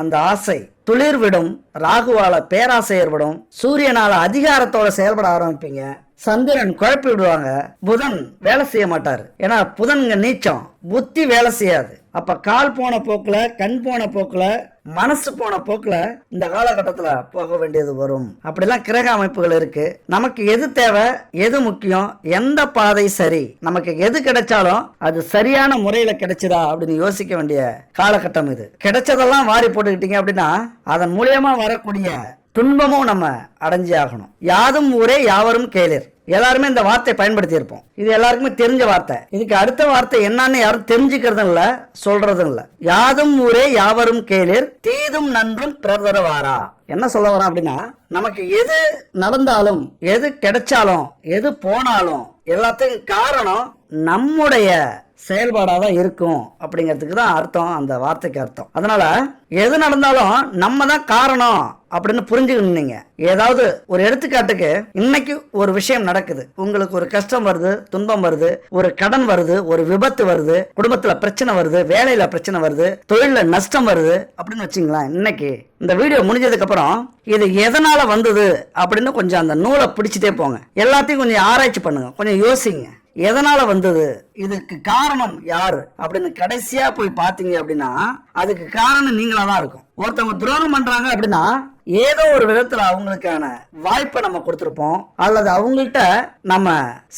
அந்த ஆசை துளிர் விடும். ராகுவால பேராசை ஏற்படும். சூரியனால அதிகாரத்தோட செயல்பட ஆரம்பிப்பீங்க. சந்திரன் குழப்பி விடுவாங்க. புதன் வேலை செய்ய மாட்டாரு. ஏன்னா புதன்ங்க நீச்சம், புத்தி வேலை செய்யாது. அப்ப கால் போன போக்குல, கண் போன போக்குல, மனசு போன போக்குல இந்த காலகட்டத்துல போக வேண்டியது வரும். அப்படிலாம் கிரக அமைப்புகள் இருக்கு. நமக்கு எது தேவை, எது முக்கியம், எந்த பாதை சரி, நமக்கு எது கிடைச்சாலும் அது சரியான முறையில கிடைச்சதா அப்படின்னு யோசிக்க வேண்டிய காலகட்டம் இது. கிடைச்சதெல்லாம் வாரி போட்டுக்கிட்டீங்க அப்படின்னா அதன் மூலியமா வரக்கூடிய துன்பமும் நம்ம அடைஞ்சே ஆகணும். யாதும் ஊரே யாவரும் கேளீர். எல்லாருமே இந்த வார்த்தையை பயன்படுத்தி இருப்போம். இது எல்லாருக்குமே தெரிஞ்ச வார்த்தை. இதுக்கு அடுத்த வார்த்தை என்னன்னு யாரும் தெரிஞ்சுக்கிறதும் இல்ல, சொல்றதும் இல்ல. யாதும் ஊரே யாவரும் கேளீர், தீதும் நன்றும் பிறர் வாரா. என்ன சொல்ல வரோம் அப்படின்னா, நமக்கு எது நடந்தாலும், எது கிடைச்சாலும், எது போனாலும் எல்லாத்துக்கும் காரணம் நம்முடைய செயல்பாடாதான் இருக்கும் அப்படிங்கிறதுக்கு தான் அர்த்தம், அந்த வார்த்தைக்கு அர்த்தம். அதனால எது நடந்தாலும் நம்ம தான் காரணம் அப்படின்னு புரிஞ்சுக்கணும். நீங்க ஏதாவது ஒரு எடுத்துக்காட்டுக்கு, இன்னைக்கு ஒரு விஷயம் நடக்குது, உங்களுக்கு ஒரு கஷ்டம் வருது, துன்பம் வருது, ஒரு கடன் வருது, ஒரு விபத்து வருது, குடும்பத்துல பிரச்சனை வருது, வேலையில பிரச்சனை வருது, தொழில நஷ்டம் வருது அப்படின்னு வச்சுங்களேன். இன்னைக்கு இந்த வீடியோ முடிஞ்சதுக்கு அப்புறம் இது எதனால வந்தது அப்படின்னு கொஞ்சம் அந்த நூலை பிடிச்சிட்டே போங்க. எல்லாத்தையும் கொஞ்சம் ஆராய்ச்சி பண்ணுங்க, கொஞ்சம் யோசிங்க. எதனால வந்தது, இதுக்கு காரணம் யாரு அப்படின்னு கடைசியா போய் பாத்தீங்க அப்படின்னா அதுக்கு காரணம் நீங்களா தான் இருக்கும். ஒருத்தவங்க துரோகம் பண்றாங்க அப்படின்னா ஏதோ ஒரு விதத்துல அவங்களுக்கான வாய்ப்பை நம்ம கொடுத்திருப்போம், அல்லது அவங்கள்ட்ட நம்ம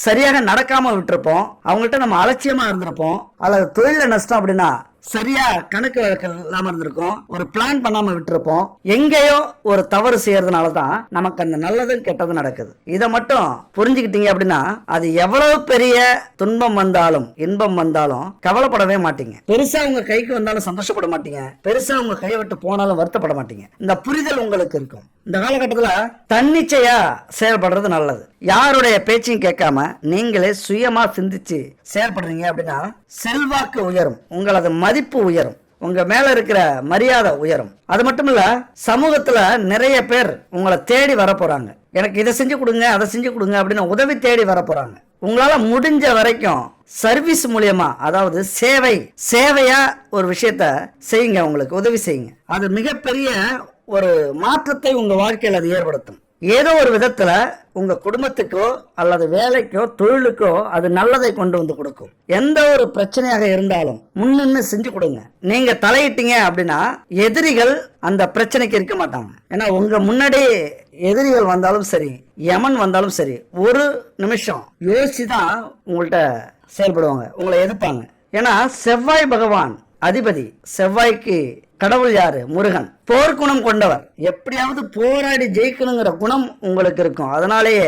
சரியாக நடக்காம விட்டுருப்போம், அவங்கள்ட்ட நம்ம அலட்சியமா இருந்திருப்போம், அல்லது தொழில நஷ்டம் அப்படின்னா சரியா கணக்கு வழக்கு இல்லாம இருந்திருக்கும், ஒரு பிளான் பண்ணாம விட்டுருப்போம். எங்கேயோ ஒரு தவறு செய்யறதுனாலதான் நமக்கு அந்த நல்லதும் கெட்டதும் நடக்குது. இதை மட்டும் புரிஞ்சுக்கிட்டீங்க அப்படின்னா அது எவ்வளவு பெரிய துன்பம் வந்தாலும் இன்பம் வந்தாலும் கவலைப்படவே மாட்டீங்க. பெருசா உங்க கைக்கு வந்தாலும் சந்தோஷப்பட மாட்டீங்க, பெருசா உங்க கையை விட்டு போனாலும் வருத்தப்பட மாட்டீங்க. இந்த புரிதல் உங்களுக்கு இருக்கும். இந்த காலகட்டத்துல தன்னிச்சையா செயல்படுறது நல்லது. யாருடைய பேச்சையும் கேட்காம நீங்களே சுயமா சிந்திச்சு செயல்படுறீங்க அப்படின்னா செல்வாக்கு உயரும், உங்களது மதிப்பு உயரும், உங்க மேல இருக்கிற மரியாதை உயரும். அது மட்டும் இல்ல, சமூகத்துல நிறைய பேர் உங்களை தேடி வர போறாங்க. எனக்கு இதை செஞ்சு கொடுங்க, அதை செஞ்சு கொடுங்க அப்படின்னு உதவி தேடி வர போறாங்க. உங்களால முடிஞ்ச வரைக்கும் சர்வீஸ் மூலியமா, அதாவது சேவையா ஒரு விஷயத்த செய்யுங்க, உங்களுக்கு உதவி செய்யுங்க. அது மிகப்பெரிய ஒரு மாற்றத்தை உங்க வாழ்க்கையில் அது ஏற்படுத்தும். ஏதோ ஒரு விதத்துல உங்க குடும்பத்துக்கோ அல்லது வேலைக்கோ தொழிலுக்கோ அது நல்லதை கொண்டு வந்து கொடுக்கும். எந்த ஒரு பிரச்சனையாக இருந்தாலும் முன்னின்னு செஞ்சு கொடுங்க. நீங்க தலையிட்டீங்க அப்படின்னா எதிரிகள் அந்த பிரச்சனைக்கு இருக்க மாட்டாங்க. ஏன்னா உங்க முன்னாடி எதிரிகள் வந்தாலும் சரி, யமன் வந்தாலும் சரி, ஒரு நிமிஷம் யோசிச்சுதான் உங்கள்கிட்ட செயல்படுவாங்க, உங்களை எதிர்ப்பாங்க. ஏன்னா செவ்வாய் பகவான் அதிபதி, செவ்வாய்க்கு கடவுள் யாரு? முருகன். போர்க்குணம் கொண்டவர். எப்படியாவது போராடி ஜெயிக்கணுங்கிற குணம் உங்களுக்கு இருக்கும். அதனாலேயே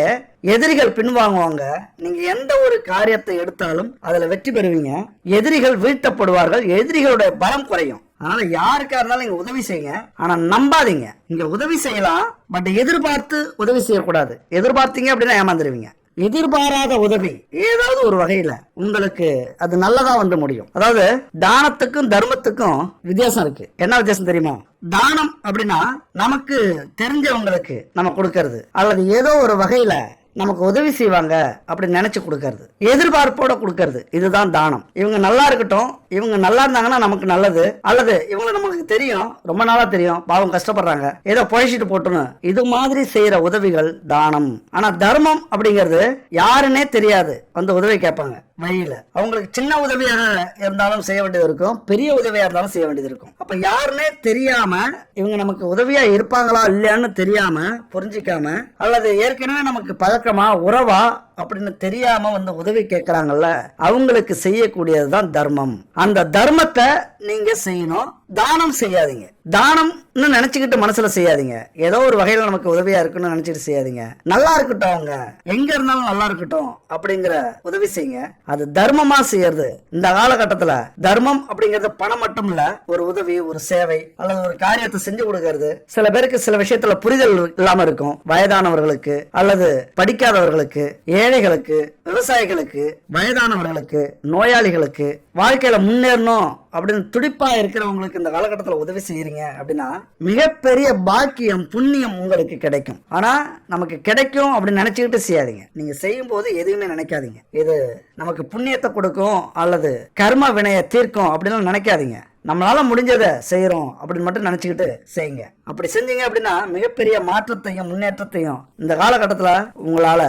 எதிரிகள் பின்வாங்குவாங்க. நீங்க எந்த ஒரு காரியத்தை எடுத்தாலும் அதுல வெற்றி பெறுவீங்க. எதிரிகள் வீழ்த்தப்படுவார்கள். எதிரிகளுடைய பலம் குறையும். அதனால யாருக்கா இருந்தாலும் நீங்க உதவி செய்யுங்க. ஆனா நம்பாதீங்க. நீங்க உதவி செய்யலாம், பட் எதிர்பார்த்து உதவி செய்யக்கூடாது. எதிர்பார்த்தீங்க அப்படின்னா ஏமாந்துருவீங்க. எதிர்பாராத உதவி ஏதாவது ஒரு வகையில உங்களுக்கு அது நல்லதா வந்து முடியும். அதாவது தானத்துக்கும் தர்மத்துக்கும் வித்தியாசம் இருக்கு. என்ன வித்தியாசம் தெரியுமா? தானம் அப்படின்னா நமக்கு தெரிஞ்சவங்களுக்கு நம்ம கொடுக்கறது, அல்லது ஏதோ ஒரு வகையில நமக்கு உதவி செய்வாங்க அப்படின்னு நினைச்சு கொடுக்கறது, எதிர்பார்ப்போட கொடுக்கறது, இதுதான் தானம். இவங்க நல்லா இருக்கட்டும், இவங்க நல்லா இருந்தாங்கன்னா நமக்கு நல்லது, அல்லது இவங்க நமக்கு தெரியும், ரொம்ப நாளா தெரியும், பாவம் கஷ்டப்படுறாங்க, ஏதோ பொழைச்சிட்டு போட்டுன்னு இது மாதிரி செய்யற உதவிகள் தானம். ஆனா தர்மம் அப்படிங்கிறது யாருன்னே தெரியாது வந்து உதவி கேட்பாங்க வழியில. அவங்களுக்கு சின்ன உதவியாக இருந்தாலும் செய்ய வேண்டியது இருக்கும், பெரிய உதவியா இருந்தாலும் செய்ய வேண்டியது இருக்கும். அப்ப யாருன்னே தெரியாம இவங்க நமக்கு உதவியா இருப்பாங்களா இல்லையான்னு தெரியாம, புரிஞ்சிக்காம, அல்லது ஏற்கனவே நமக்கு பழக்கமா உறவா அப்படின்னு தெரியாம வந்து உதவி கேட்கறாங்கல்ல, அவங்களுக்கு செய்யக்கூடியதுதான் தர்மம். அந்த தர்மத்தை நீங்க செய்யணும். தானம் செய்யாதீங்க. தானம்னு நினைச்சுக்கிட்டு மனசுல செய்யாதீங்க. ஏதோ ஒரு வகையில நமக்கு உதவியா இருக்குன்னு நினைச்சிட்டு செய்யாதீங்க. நல்லா இருக்கட்டும், அவங்க எங்க இருந்தாலும் நல்லா இருக்கட்டும் அப்படிங்கிற உதவி செய்யுங்க. அது தர்மமா செய்யறது. இந்த காலகட்டத்துல தர்மம் அப்படிங்கறது பணம் மட்டும் இல்ல, ஒரு உதவி, ஒரு சேவை, அல்லது ஒரு காரியத்தை செஞ்சு கொடுக்கறது. சில பேருக்கு சில விஷயத்துல புரிதல் இல்லாம இருக்கும். வயதானவர்களுக்கு, அல்லது படிக்காதவர்களுக்கு, ஏழைகளுக்கு, விவசாயிகளுக்கு, வயதானவர்களுக்கு, நோயாளிகளுக்கு, வாழ்க்கையில முன்னேறணும் அப்படின்னு துடிப்பா இருக்கிறவங்களுக்கு இந்த காலகட்டத்தில் உதவி செய்யறீங்க அப்படின்னா மிகப்பெரிய பாக்கியம், புண்ணியம் உங்களுக்கு கிடைக்கும். ஆனா நமக்கு கிடைக்கும் அப்படின்னு நினைச்சுக்கிட்டு செய்யாதீங்க. நீங்க செய்யும் போது எதுவுமே நினைக்காதீங்க இது நமக்கு புண்ணியத்தை கொடுக்கும் அல்லது கர்ம வினையை தீர்க்கும் அப்படின்னு நினைக்காதீங்க. நம்மளால முடிஞ்சதை செய்யறோம் அப்படின்னு மட்டும் நினைச்சுக்கிட்டு செய்யுங்க. அப்படி செஞ்சீங்க அப்படின்னா மிகப்பெரிய மாற்றத்தையும் முன்னேற்றத்தையும் இந்த காலகட்டத்துல உங்களால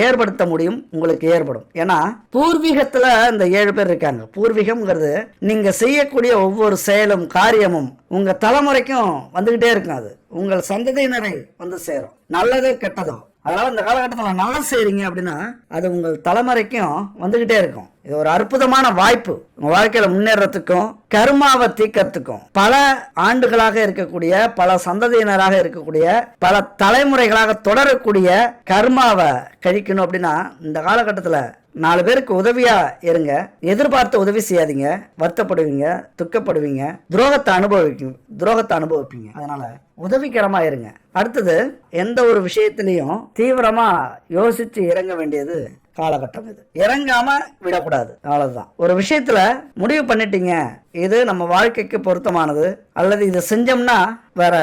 ஏற்படுத்த முடியும், உங்களுக்கு ஏற்படும். ஏன்னா பூர்வீகத்துல இந்த 7 பேர் இருக்காங்க. பூர்வீகம்ங்கிறது நீங்க செய்யக்கூடிய ஒவ்வொரு செயலும் காரியமும் உங்க தலைமுறைக்கும் வந்துகிட்டே இருக்கும். அது உங்கள் சந்ததியினரை வந்து சேரும், நல்லதோ கெட்டதோ. அதனால இந்த காலகட்டத்தில் நல்லா செய்றீங்க அப்படின்னா அது உங்கள் தலைமுறைக்கும் வந்துகிட்டே இருக்கும். இது ஒரு அற்புதமான வாய்ப்பு உங்க வாழ்க்கையில முன்னேறதுக்கும் கர்மாவை தீர்க்கறதுக்கும். பல ஆண்டுகளாக இருக்கக்கூடிய, பல சந்ததியினராக இருக்கக்கூடிய, பல தலைமுறைகளாக தொடரக்கூடிய கர்மாவை கழிக்கணும் அப்படின்னா இந்த காலகட்டத்தில் 4 பேருக்கு உதவியா இருங்க. எதிர்பார்த்த உதவி செய்யாதீங்க. வருத்தப்படுவீங்க, துக்கப்படுவீங்க, துரோகத்தை அனுபவிப்பீங்க. அதனால உதவிகரமா இருங்க. அடுத்தது, எந்த ஒரு விஷயத்திலையும் தீவிரமா யோசிச்சு இறங்க வேண்டியது காலகட்டம். இது இறங்காம விடக்கூடாது. அவ்வளவுதான். ஒரு விஷயத்துல முடிவு பண்ணிட்டீங்க, இது நம்ம வாழ்க்கைக்கு பொருத்தமானது, அல்லது இதை செஞ்சோம்னா வேற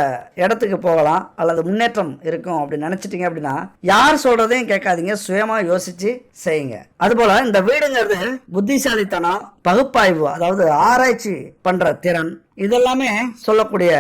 இடத்துக்கு போகலாம், அல்லது முன்னேற்றம் இருக்கும் அப்படின்னு நினைச்சிட்டீங்க அப்படின்னா யார் சொல்றதையும் கேட்காதீங்க, சுயமா யோசிச்சு செய்யுங்க. அதுபோல இந்த வீடுங்கிறது புத்திசாலித்தனம், பகுப்பாய்வு, அதாவது ஆராய்ச்சி பண்ற திறன், இதெல்லாமே சொல்லக்கூடிய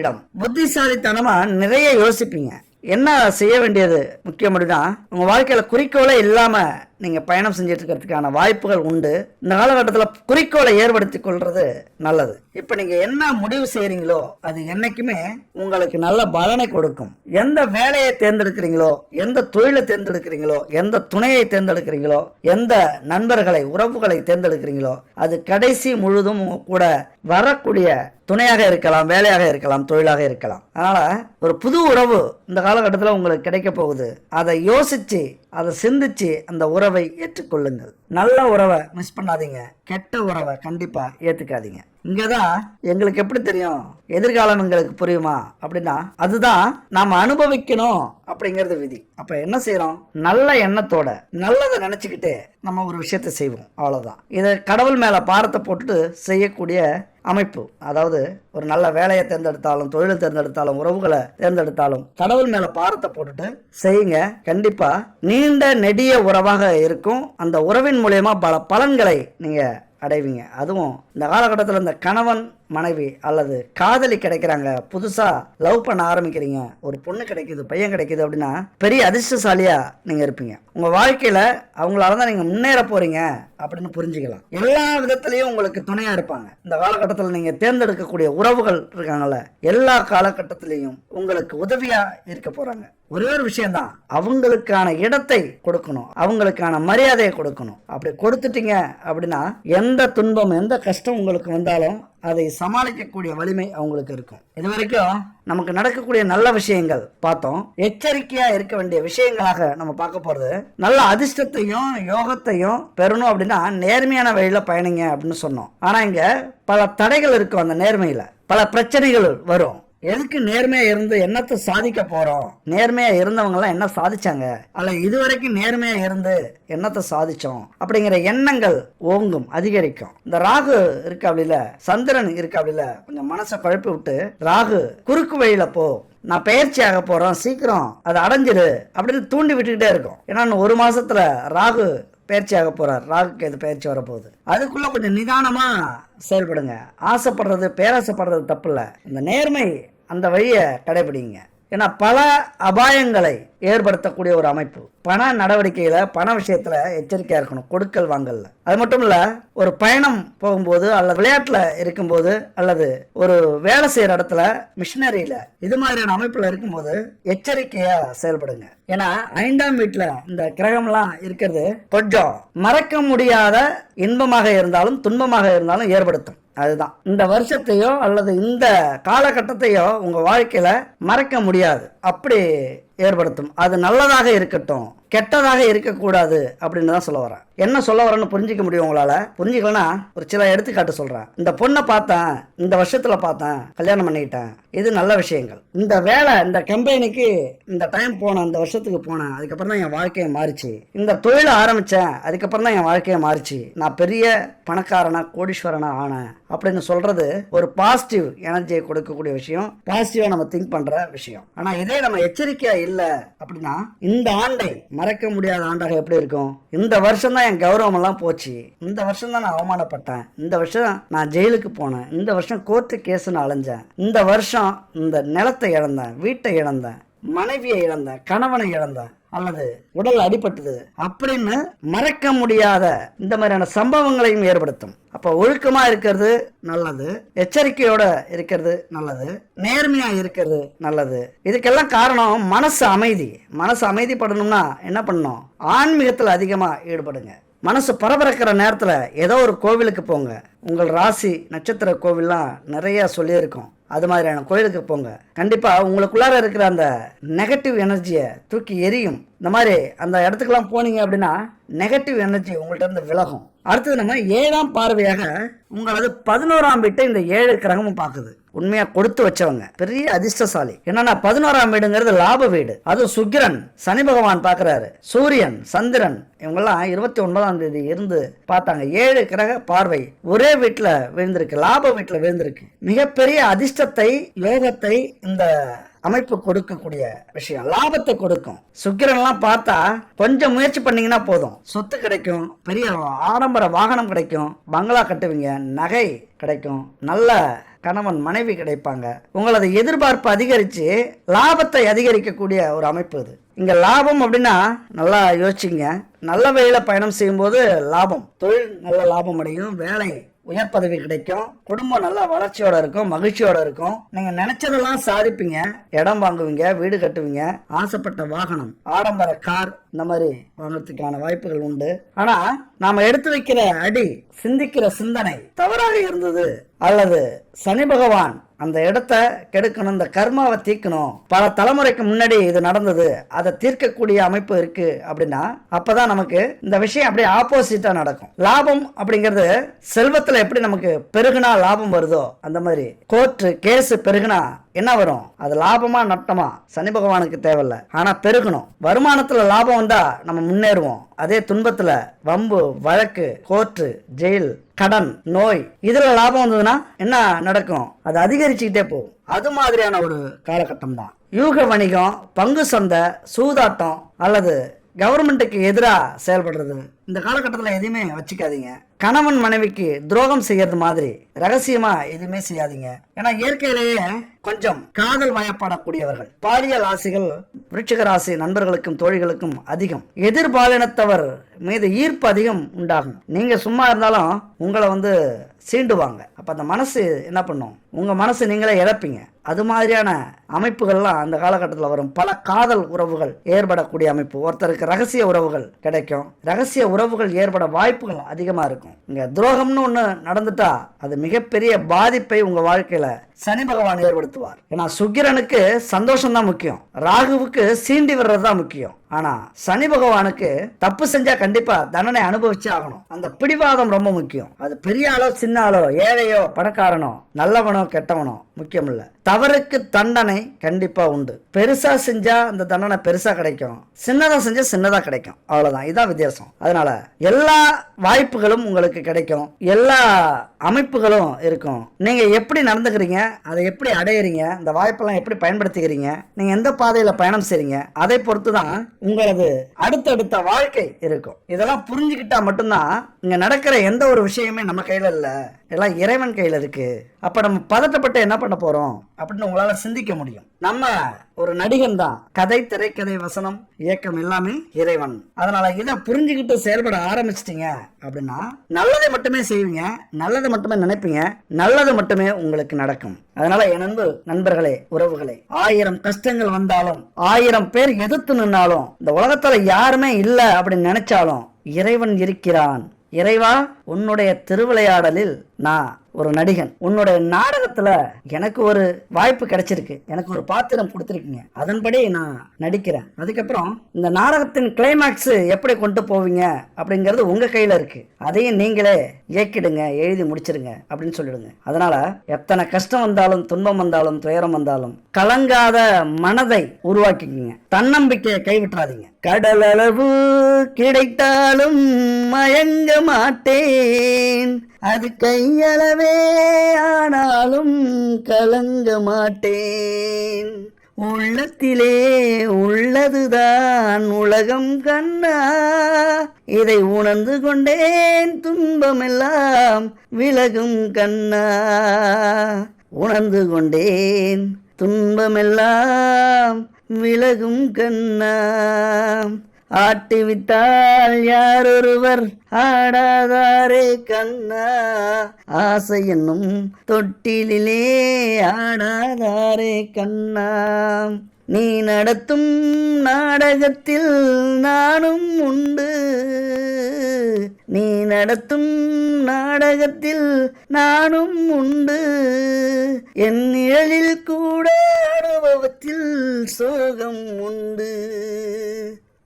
இடம். புத்திசாலித்தனமா நிறைய யோசிப்பீங்க. என்ன செய்ய வேண்டியது முக்கியம் அப்படின்னா உங்க வாழ்க்கையில குறிக்கோளே இல்லாம நீங்க பயணம் செஞ்சுட்டு இருக்கிறதுக்கான வாய்ப்புகள் உண்டு. இந்த காலகட்டத்தில் குறிக்கோளை ஏற்படுத்திக் கொள்றது நல்லது. இப்ப நீங்க என்ன முடிவு செய்யறீங்களோ அது என்னைக்குமே உங்களுக்கு நல்ல பலனை கொடுக்கும். எந்த வேலையை தேர்ந்தெடுக்கிறீங்களோ, எந்த தொழிலை தேர்ந்தெடுக்கிறீங்களோ, எந்த துணையை தேர்ந்தெடுக்கிறீங்களோ, எந்த நண்பர்களை, உறவுகளை தேர்ந்தெடுக்கிறீங்களோ அது கடைசி முழுதும் உங்க கூட வரக்கூடிய துணையாக இருக்கலாம், வேலையாக இருக்கலாம், தொழிலாக இருக்கலாம். அதனால ஒரு புது உறவு இந்த காலகட்டத்தில் உங்களுக்கு கிடைக்க போகுது. அதை யோசிச்சு, அதை சிந்திச்சு அந்த உறவை ஏற்றுக்கொள்ளுங்கள். நல்ல உறவை மிஸ் பண்ணாதீங்க, கெட்ட உறவை கண்டிப்பா ஏத்துக்காதீங்க. இங்கதான் எங்களுக்கு எப்படி தெரியும் எதிர்காலம் எங்களுக்கு புரியுமா அப்படின்னா அதுதான் நாம அனுபவிக்கணும் அப்படிங்கிறது விதி. அப்ப என்ன செய்யறோம்? நல்ல எண்ணத்தோட நல்லதை நினைச்சுக்கிட்டு நம்ம ஒரு விஷயத்தை செய்வோம், அவ்வளவுதான். இதை கடவுள் மேல பாரத்தை போட்டுட்டு செய்யக்கூடிய அமைப்பு. அதாவது ஒரு நல்ல வேலையை தேர்ந்தெடுத்தாலும், தொழிலை தேர்ந்தெடுத்தாலும், உறவுகளை தேர்ந்தெடுத்தாலும் கடவுள் மேல பாரத்தை போட்டுட்டு செய்யுங்க. கண்டிப்பா நீண்ட நெடிய உறவாக இருக்கும். அந்த உறவின் மூலியமா பல பலன்களை நீங்க அடைவீங்க. அதுவும் இந்த காலகட்டத்தில் இந்த கணவன் மனைவி அல்லது காதலி கிடைக்கிறாங்க, புதுசா லவ் பண்ண ஆரம்பிக்கிறீங்க, ஒரு பொண்ணு கிடைக்குது, பையன் கிடைக்குது அப்படின்னா பெரிய அதிர்ஷ்டசாலியா நீங்க இருப்பீங்க. உங்க வாழ்க்கையில அவங்களால தான் நீங்க முன்னேற போறீங்க அப்படின்னு புரிஞ்சுக்கலாம். எல்லா விதத்திலையும் உங்களுக்கு துணையா இருப்பாங்க. இந்த காலகட்டத்தில் நீங்க தேர்ந்தெடுக்கக்கூடிய உறவுகள் இருக்காங்கல்ல, எல்லா காலகட்டத்திலையும் உங்களுக்கு உதவியா இருக்க போறாங்க. ஒரே ஒரு விஷயம்தான், அவங்களுக்கான இடத்தை கொடுக்கணும், அவங்களுக்கான மரியாதையை கொடுக்கணும். அப்படி கொடுத்துட்டீங்க அப்படின்னா எந்த துன்பம் எந்த கஷ்டம் உங்களுக்கு வந்தாலும் அதை சமாளிக்கக்கூடிய வலிமை அவங்களுக்கு இருக்கும். இது வரைக்கும் நமக்கு நடக்கக்கூடிய நல்ல விஷயங்கள் பார்த்தோம். எச்சரிக்கையா இருக்க வேண்டிய விஷயங்களாக நம்ம பார்க்க போறது, நல்ல அதிர்ஷ்டத்தையும் யோகத்தையும் பெறணும் அப்படின்னா நேர்மையான வழியில பயணிங்க அப்படின்னு சொன்னோம். ஆனா இங்க பல தடைகள் இருக்கும். அந்த நேர்மையில பல பிரச்சனைகள் வரும். எதுக்கு நேர்மையா இருந்து என்னத்தை சாதிக்க போறோம், நேர்மையா இருந்தவங்க எல்லாம் என்ன சாதிச்சாங்க, அல்ல இதுவரைக்கும் நேர்மையா இருந்து என்னத்தை சாதிச்சோம் அப்படிங்கிற எண்ணங்கள் ஓங்கும், அதிகரிக்கும். இந்த ராகு இருக்காப்ல, சந்திரன் இருக்காப்ல, கொஞ்சம் மனசை குழப்பி விட்டு ராகு குறுக்கு வழியில போ, நான் பயிற்சி ஆக போறேன், சீக்கிரம் அதை அடைஞ்சிரு அப்படின்னு தூண்டி விட்டுக்கிட்டே இருக்கும். ஏன்னா ஒரு மாசத்துல ராகு பயிற்சி ஆக போறார், ராகுக்கு எது பயிற்சி வரப்போகுது. அதுக்குள்ள கொஞ்சம் நிதானமா செயல்படுங்க. ஆசைப்படுறது பேராசைப்படுறது தப்பு இல்லை, இந்த நேர்மை அந்த வழியை கடைபிடிங்க. ஏன்னா பல அபாயங்களை ஏற்படுத்தக்கூடிய ஒரு அமைப்பு. பண நடவடிக்கையில பண விஷயத்துல எச்சரிக்கையா இருக்கணும், கொடுக்கல் வாங்கல்ல. அது மட்டும் இல்ல, ஒரு பயணம் போகும்போது அல்லது விளையாட்டுல இருக்கும்போது அல்லது ஒரு வேலை செய்யற இடத்துல மிஷினரியில இது மாதிரியான அமைப்புல இருக்கும்போது எச்சரிக்கையா செயல்படுங்க. ஏன்னா 5ஆம் வீட்டுல இந்த கிரகம்லாம் இருக்கிறது கொஞ்சம் மறக்க முடியாத இன்பமாக இருந்தாலும் துன்பமாக இருந்தாலும் ஏற்படுத்தும். அதுதான் இந்த வருஷத்தையோ அல்லது இந்த காலகட்டத்தையோ உங்க வாழ்க்கையில மறக்க முடியாது, அப்படி ஏற்படுத்தும். அது நல்லதாக இருக்கட்டும், கெட்டதாக இருக்கக்கூடாது அப்படின்னு தான் சொல்ல வரேன். என்ன சொல்ல வரேன்னு புரிஞ்சிக்க முடியும் உங்களால. புரிஞ்சுக்கலன்னா ஒரு சில எடுத்துக்காட்டு சொல்றேன். இந்த பொண்ணை பார்த்தேன், இந்த வருஷத்துல பார்த்தேன், கல்யாணம் பண்ணிக்கிட்டேன், இது நல்ல விஷயங்கள். இந்த வேலை, இந்த கம்பெனிக்கு இந்த டைம் போனேன், இந்த வருஷத்துக்கு போனேன், அதுக்கப்புறம் தான் என் வாழ்க்கையை மாறிச்சு. இந்த தொழிலை ஆரம்பிச்சேன், அதுக்கப்புறம் தான் என் வாழ்க்கையை மாறிச்சு, நான் பெரிய பணக்காரனா கோடீஸ்வரனா ஆனேன் அப்படின்னு சொல்றது ஒரு பாசிட்டிவ் எனர்ஜியை கொடுக்கக்கூடிய விஷயம், பாசிட்டிவா நம்ம திங்க் பண்ற விஷயம். ஆனா இதே நம்ம எச்சரிக்கையா இல்ல அப்படின்னா இந்த ஆண்டை மறக்க முடியாத ஆண்டாக எப்படி இருக்கும். இந்த வருஷம் தான் என் கௌரவம் எல்லாம் போச்சு, இந்த வருஷம் தான் நான் அவமானப்பட்டேன், இந்த வருஷம் நான் ஜெயிலுக்கு போனேன், இந்த வருஷம் கோர்ட்டு கேஸ்ன்னு அலைஞ்சேன், இந்த வருஷம் இந்த நிலத்தை இழந்தேன், வீட்டை இழந்தேன், மனைவியை இழந்தேன், கணவனை இழந்தேன், அல்லது உடல் அடிபட்டது அப்படின்னு மறக்க முடியாத இந்த மாதிரியான சம்பவங்களையும் ஏற்படுத்தும். அப்ப ஒழுக்கமா இருக்கிறது நல்லது, எச்சரிக்கையோட இருக்கிறது நல்லது, நேர்மையா இருக்கிறது நல்லது. இதுக்கெல்லாம் காரணம் மனசு அமைதி. மனசு அமைதிப்படணும்னா என்ன பண்ணணும், ஆன்மீகத்துல அதிகமா ஈடுபடுங்க. மனசு பரபரக்கிற நேரத்துல ஏதோ ஒரு கோவிலுக்கு போங்க. உங்கள் ராசி நட்சத்திர கோவில்லாம் நிறைய சொல்லியிருக்கோம், அது மாதிரியான கோயிலுக்கு போங்க. கண்டிப்பா உங்களுக்குள்ளார இருக்கிற அந்த நெகட்டிவ் எனர்ஜியை தூக்கி எரியும். இந்த மாதிரி அந்த இடத்துக்குலாம் போனீங்க அப்படின்னா நெகட்டிவ் எனர்ஜி உங்கள்கிட்ட இருந்து விலகும். அடுத்தது நம்ம 7ஆம் பார்வையாக உங்களது 11ஆம் வீட்டை இந்த 7 கிரகமும் பார்க்குது. உண்மையா கொடுத்து வச்சவங்க பெரிய அதிர்ஷ்டசாலி. என்னன்னா 11ஆம் வீடுங்கிறது லாப வீடு. அது சுக்கிரன் சனி பகவான் பார்க்கிறாரு, சூரியன் சந்திரன் இவங்கெல்லாம் 29ஆம் தேதி இருந்து பார்த்தாங்க. 7 கிரக பார்வை ஒரே வீட்டுல விழுந்திருக்கு, லாப வீட்டுல விழுந்திருக்கு. மிகப்பெரிய அதிர்ஷ்டத்தை யோகத்தை இந்த அமைப்பு கொடுக்கக்கூடிய விஷயம், லாபத்தை கொடுக்கும். சுக்கிரன் எல்லாம் பார்த்தா கொஞ்சம் முயற்சி பண்ணீங்கன்னா போதும், சொத்து கிடைக்கும், பெரிய ஆடம்பர வாகனம் கிடைக்கும், பங்களா கட்டுவீங்க, நகை கிடைக்கும், நல்ல கணவன் மனைவி கிடைப்பாங்க. உங்களது எதிர்பார்ப்பு அதிகரிச்சு லாபத்தை அதிகரிக்கக்கூடிய ஒரு அமைப்பு இது. இங்க லாபம் அப்படின்னா நல்லா யோசிச்சுங்க. நல்ல வழியில பயணம் செய்யும் போது லாபம், தொழில் நல்ல லாபம் அடையும், வேலை உயர் பதவி கிடைக்கும், குடும்பம் நல்லா வளர்ச்சியோட இருக்கும், மகிழ்ச்சியோட இருக்கும், நீங்க நினைச்சதெல்லாம் சாதிப்பீங்க, இடம் வாங்குவீங்க, வீடு கட்டுவீங்க, ஆசைப்பட்ட வாகனம், ஆடம்பர கார் இந்த மாதிரி வாங்கறதுக்கான வாய்ப்புகள் உண்டு. ஆனா நாம எடுத்து வைக்கிற அடி, சிந்திக்கிற சிந்தனை தவறாக இருந்தது அல்லது சனி பகவான் அந்த இடத்த கெடுக்கணும், இந்த கர்மாவை தீர்க்கணும், பல தலைமுறைக்கு முன்னாடி இது நடந்தது, அதை தீர்க்கக்கூடிய அமைப்பு இருக்கு அப்படின்னா அப்பதான் நமக்கு இந்த விஷயம் அப்படியே ஆப்போசிட்டா நடக்கும். லாபம் அப்படிங்கிறது செல்வத்துல எப்படி நமக்கு பெருகுனா லாபம் வருதோ அந்த மாதிரி கோர்ட்டு கேஸ் பெருகுனா என்ன வரும், அது லாபமா நட்டமா சனி பகவானுக்கு தேவையில்ல, ஆனா பெருகணும். வருமானத்துல லாபம் வந்தா நம்ம முன்னேறுவோம், அதே துன்பத்துல வம்பு வழக்கு கோர்ட்டு ஜெயில் கடன் நோய் இதுல லாபம் வந்ததுன்னா என்ன நடக்கும், அது அதிகரிச்சுக்கிட்டே போகும். அது மாதிரியான ஒரு காலகட்டம் தான் யூக வணிகம், பங்கு சந்தை, சூதாட்டம் அல்லது கவர்மெண்ட்டுக்கு எதிராக செயல்படுறது, இந்த காலகட்டத்தில் எதுவுமே வச்சுக்காதீங்க. கணவன் மனைவிக்கு துரோகம் செய்யறது மாதிரி ரகசியமா எதுவுமே செய்யாதீங்க. ஏன்னா இயற்கையிலேயே கொஞ்சம் காதல் வயப்படக்கூடியவர்கள். பாலியல் ஆசைகள் விருச்சிக ராசி நண்பர்களுக்கும் தோழிகளுக்கும் அதிகம். எதிர்பாலினத்தவர் மீது ஈர்ப்பு அதிகம் உண்டாகும். நீங்க சும்மா இருந்தாலும் உங்களை சீண்டுவாங்க. அப்ப அந்த மனசு என்ன பண்ணும்? உங்க மனசு நீங்களே இழப்பீங்க. அது மாதிரியான அமைப்புகள்லாம் அந்த காலகட்டத்தில் வரும். பல காதல் உறவுகள் ஏற்படக்கூடிய அமைப்பு. ஒருத்தருக்கு ரகசிய உறவுகள் கிடைக்கும். ரகசிய உறவுகள் ஏற்பட வாய்ப்புகள் அதிகமா இருக்கும். இங்க துரோகம்னு ஒண்ணு நடந்துட்டா அது மிகப்பெரிய பாதிப்பை உங்க வாழ்க்கையில சனி பகவான் ஏற்படுத்துவார். ஏன்னா சுக்கிரனுக்கு சந்தோஷம் தான் முக்கியம், ராகுவுக்கு சீண்டி வர்றது தான் முக்கியம். ஆனா சனி பகவானுக்கு தப்பு செஞ்சா கண்டிப்பா தண்டனை அனுபவிச்சு ஆகணும். அந்த பிடிவாதம் ரொம்ப முக்கியம். அது பெரிய ஆளோ சின்ன ஆளோ, ஏழையோ பணக்காரனோ, நல்லவனோ கெட்டவனோ முக்கியம் இல்ல. தவறுக்கு தண்டனை கண்டிப்பா உண்டு. பெருசா செஞ்சா அந்த தண்டனை பெருசா கிடைக்கும், சின்னதா செஞ்சா சின்னதா கிடைக்கும். அவ்வளவுதான், இதான் வித்தியாசம். அதனால எல்லா வாய்ப்புகளும் உங்களுக்கு கிடைக்கும், எல்லா அமைப்புகளும் இருக்கும். நீங்க எப்படி நடந்துக்கிறீங்க, அதை எப்படி அடையிறீங்க, இந்த வாய்ப்பெல்லாம் எப்படி பயன்படுத்திக்கிறீங்க, நீங்க எந்த பாதையில பயணம் செய்றீங்க, அதை பொறுத்துதான் உங்களது அடுத்தடுத்த வாழ்க்கை இருக்கும். இதெல்லாம் புரிஞ்சுக்கிட்டா மட்டும்தான் இங்க நடக்கிற எந்த ஒரு விஷயமே நம்ம கையில இல்ல, எல்லாம் இறைவன் கையில இருக்கு. அப்ப நம்ம பதட்டப்பட்டு என்ன பண்ண போறோம் அப்படின்னு உங்களால சிந்திக்க முடியும். நம்ம ஒரு நடிகன் தான். கதை, திரைக்கதை, வசனம், இயக்கம் எல்லாமே இறைவன். அதனால இதை புரிஞ்சுக்கிட்டு செயல்பட ஆரம்பிச்சிட்டீங்க அப்படின்னா நல்லதை மட்டுமே செய்வீங்க, நல்லதை மட்டுமே நினைப்பீங்க, நல்லது மட்டுமே உங்களுக்கு நடக்கும். அதனால என் நண்பர்களே, உறவுகளே, 1000 கஷ்டங்கள் வந்தாலும், 1000 பேர் எதிர்த்து நின்னாலும், இந்த உலகத்துல யாருமே இல்ல அப்படின்னு நினைச்சாலும் இறைவன் இருக்கிறான். இறைவா, உன்னுடைய திருவிளையாடலில் நான் ஒரு நடிகன், உன்னுடைய நாடகத்துல எனக்கு ஒரு வாய்ப்பு கிடைச்சிருக்கு, எனக்கு ஒரு பாத்திரம் கொடுத்திருக்கீங்க, அதன்படி நான் நடிக்கிறேன். அதுக்கப்புறம் இந்த நாடகத்தின் கிளைமாக்ஸ் எப்படி கொண்டு போவீங்க அப்படிங்கிறது உங்க கையில இருக்கு. அதையும் நீங்களே இயக்கிடுங்க, எழுதி முடிச்சிருங்க அப்படின்னு சொல்லிடுங்க. அதனால எத்தனை கஷ்டம் வந்தாலும், துன்பம் வந்தாலும், துயரம் வந்தாலும் கலங்காத மனதை உருவாக்கிக்கீங்க. தன்னம்பிக்கையை கைவிட்டுறாதீங்க. கடலளவு கிடைத்தாலும் மயங்க மாட்டேன், அது கையளவே ஆனாலும் கலங்க மாட்டேன், உள்ளத்திலே உள்ளதுதான் உலகம் கண்ணா, இதை உணர்ந்து கொண்டேன் துன்பமெல்லாம் விலகும் கண்ணா, உணர்ந்து கொண்டேன் துன்பமெல்லாம் விலகும் கண்ணா, ஆட்டிவிட்டால் யாரொருவர் ஆடாதாரே கண்ணா, ஆசை என்னும் தொட்டிலே ஆடாதாரே கண்ணா, நீ நடத்தும் நாடகத்தில் நானும் உண்டு, நீ நடத்தும் நாடகத்தில் நானும் உண்டு, என் நிழலில் கூட அனுபவத்தில் சோகம் உண்டு.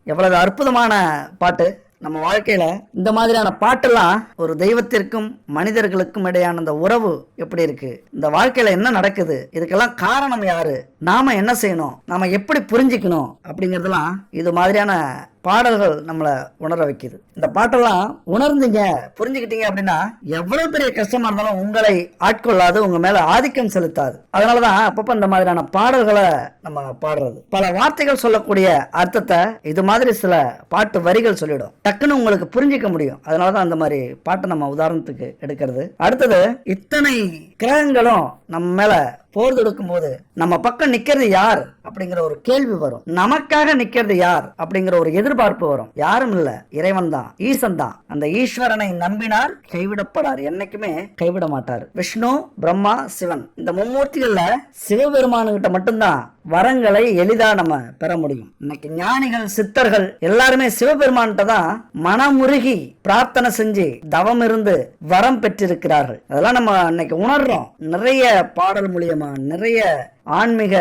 எவ்வளவு அற்புதமான பாட்டு! நம்ம வாழ்க்கையில இந்த மாதிரியான பாட்டெல்லாம் ஒரு தெய்வத்திற்கும் மனிதர்களுக்கும் இடையான அந்த உறவு எப்படி இருக்கு, இந்த வாழ்க்கையில என்ன நடக்குது, இதுக்கெல்லாம் காரணம் யாரு, நாம என்ன செய்யணும், நாம எப்படி புரிஞ்சுக்கணும் அப்படிங்கறதெல்லாம் இது மாதிரியான பாடல்கள் நம்மளை உணர வைக்குது. இந்த பாட்டெல்லாம் உணர்ந்தீங்க, புரிஞ்சுக்கிட்டீங்க அப்படின்னா எவ்வளவு பெரிய கஷ்டமா இருந்தாலும் உங்களை ஆட்கொள்ளாது, உங்க மேல ஆதிக்கம் செலுத்தாது. அதனாலதான் அப்பப்ப இந்த மாதிரியான பாடல்களை நம்ம பாடுறது. பல வார்த்தைகள் சொல்லக்கூடிய அர்த்தத்தை இது மாதிரி சில பாட்டு வரிகள் சொல்லிடும், டக்குன்னு உங்களுக்கு புரிஞ்சிக்க முடியும். அதனாலதான் அந்த மாதிரி பாட்டை நம்ம உதாரணத்துக்கு எடுக்கிறது. அடுத்தது, இத்தனை கிரகங்களும் நம்ம மேல போர் தொடுக்கும் போது நம்ம பக்கம் நிக்கிறது யார் அப்படிங்கிற ஒரு கேள்வி வரும். நமக்காக நிக்கிறது யார் அப்படிங்கிற ஒரு எதிர்பார்ப்பு வரும். யாரும் இல்ல, இறைவன் தான், ஈசன் தான். அந்த ஈஸ்வரனை நம்பினார் கைவிடப்படார், என்னைக்குமே கைவிட மாட்டார். விஷ்ணு, பிரம்மா, சிவன், இந்த மும்மூர்த்திகள்ல சிவபெருமானுகிட்ட மட்டும்தான் வரங்களை எளிதா நம்ம பெற முடியும். இன்னைக்கு ஞானிகள், சித்தர்கள் எல்லாருமே சிவபெருமான்கிட்ட தான் மனமுருகி பிரார்த்தனை செஞ்சு தவம் இருந்து வரம் பெற்றிருக்கிறார்கள். அதெல்லாம் நம்ம இன்னைக்கு உணர்றோம். நிறைய பாடல் மூலியமா, நிறைய ஆன்மீக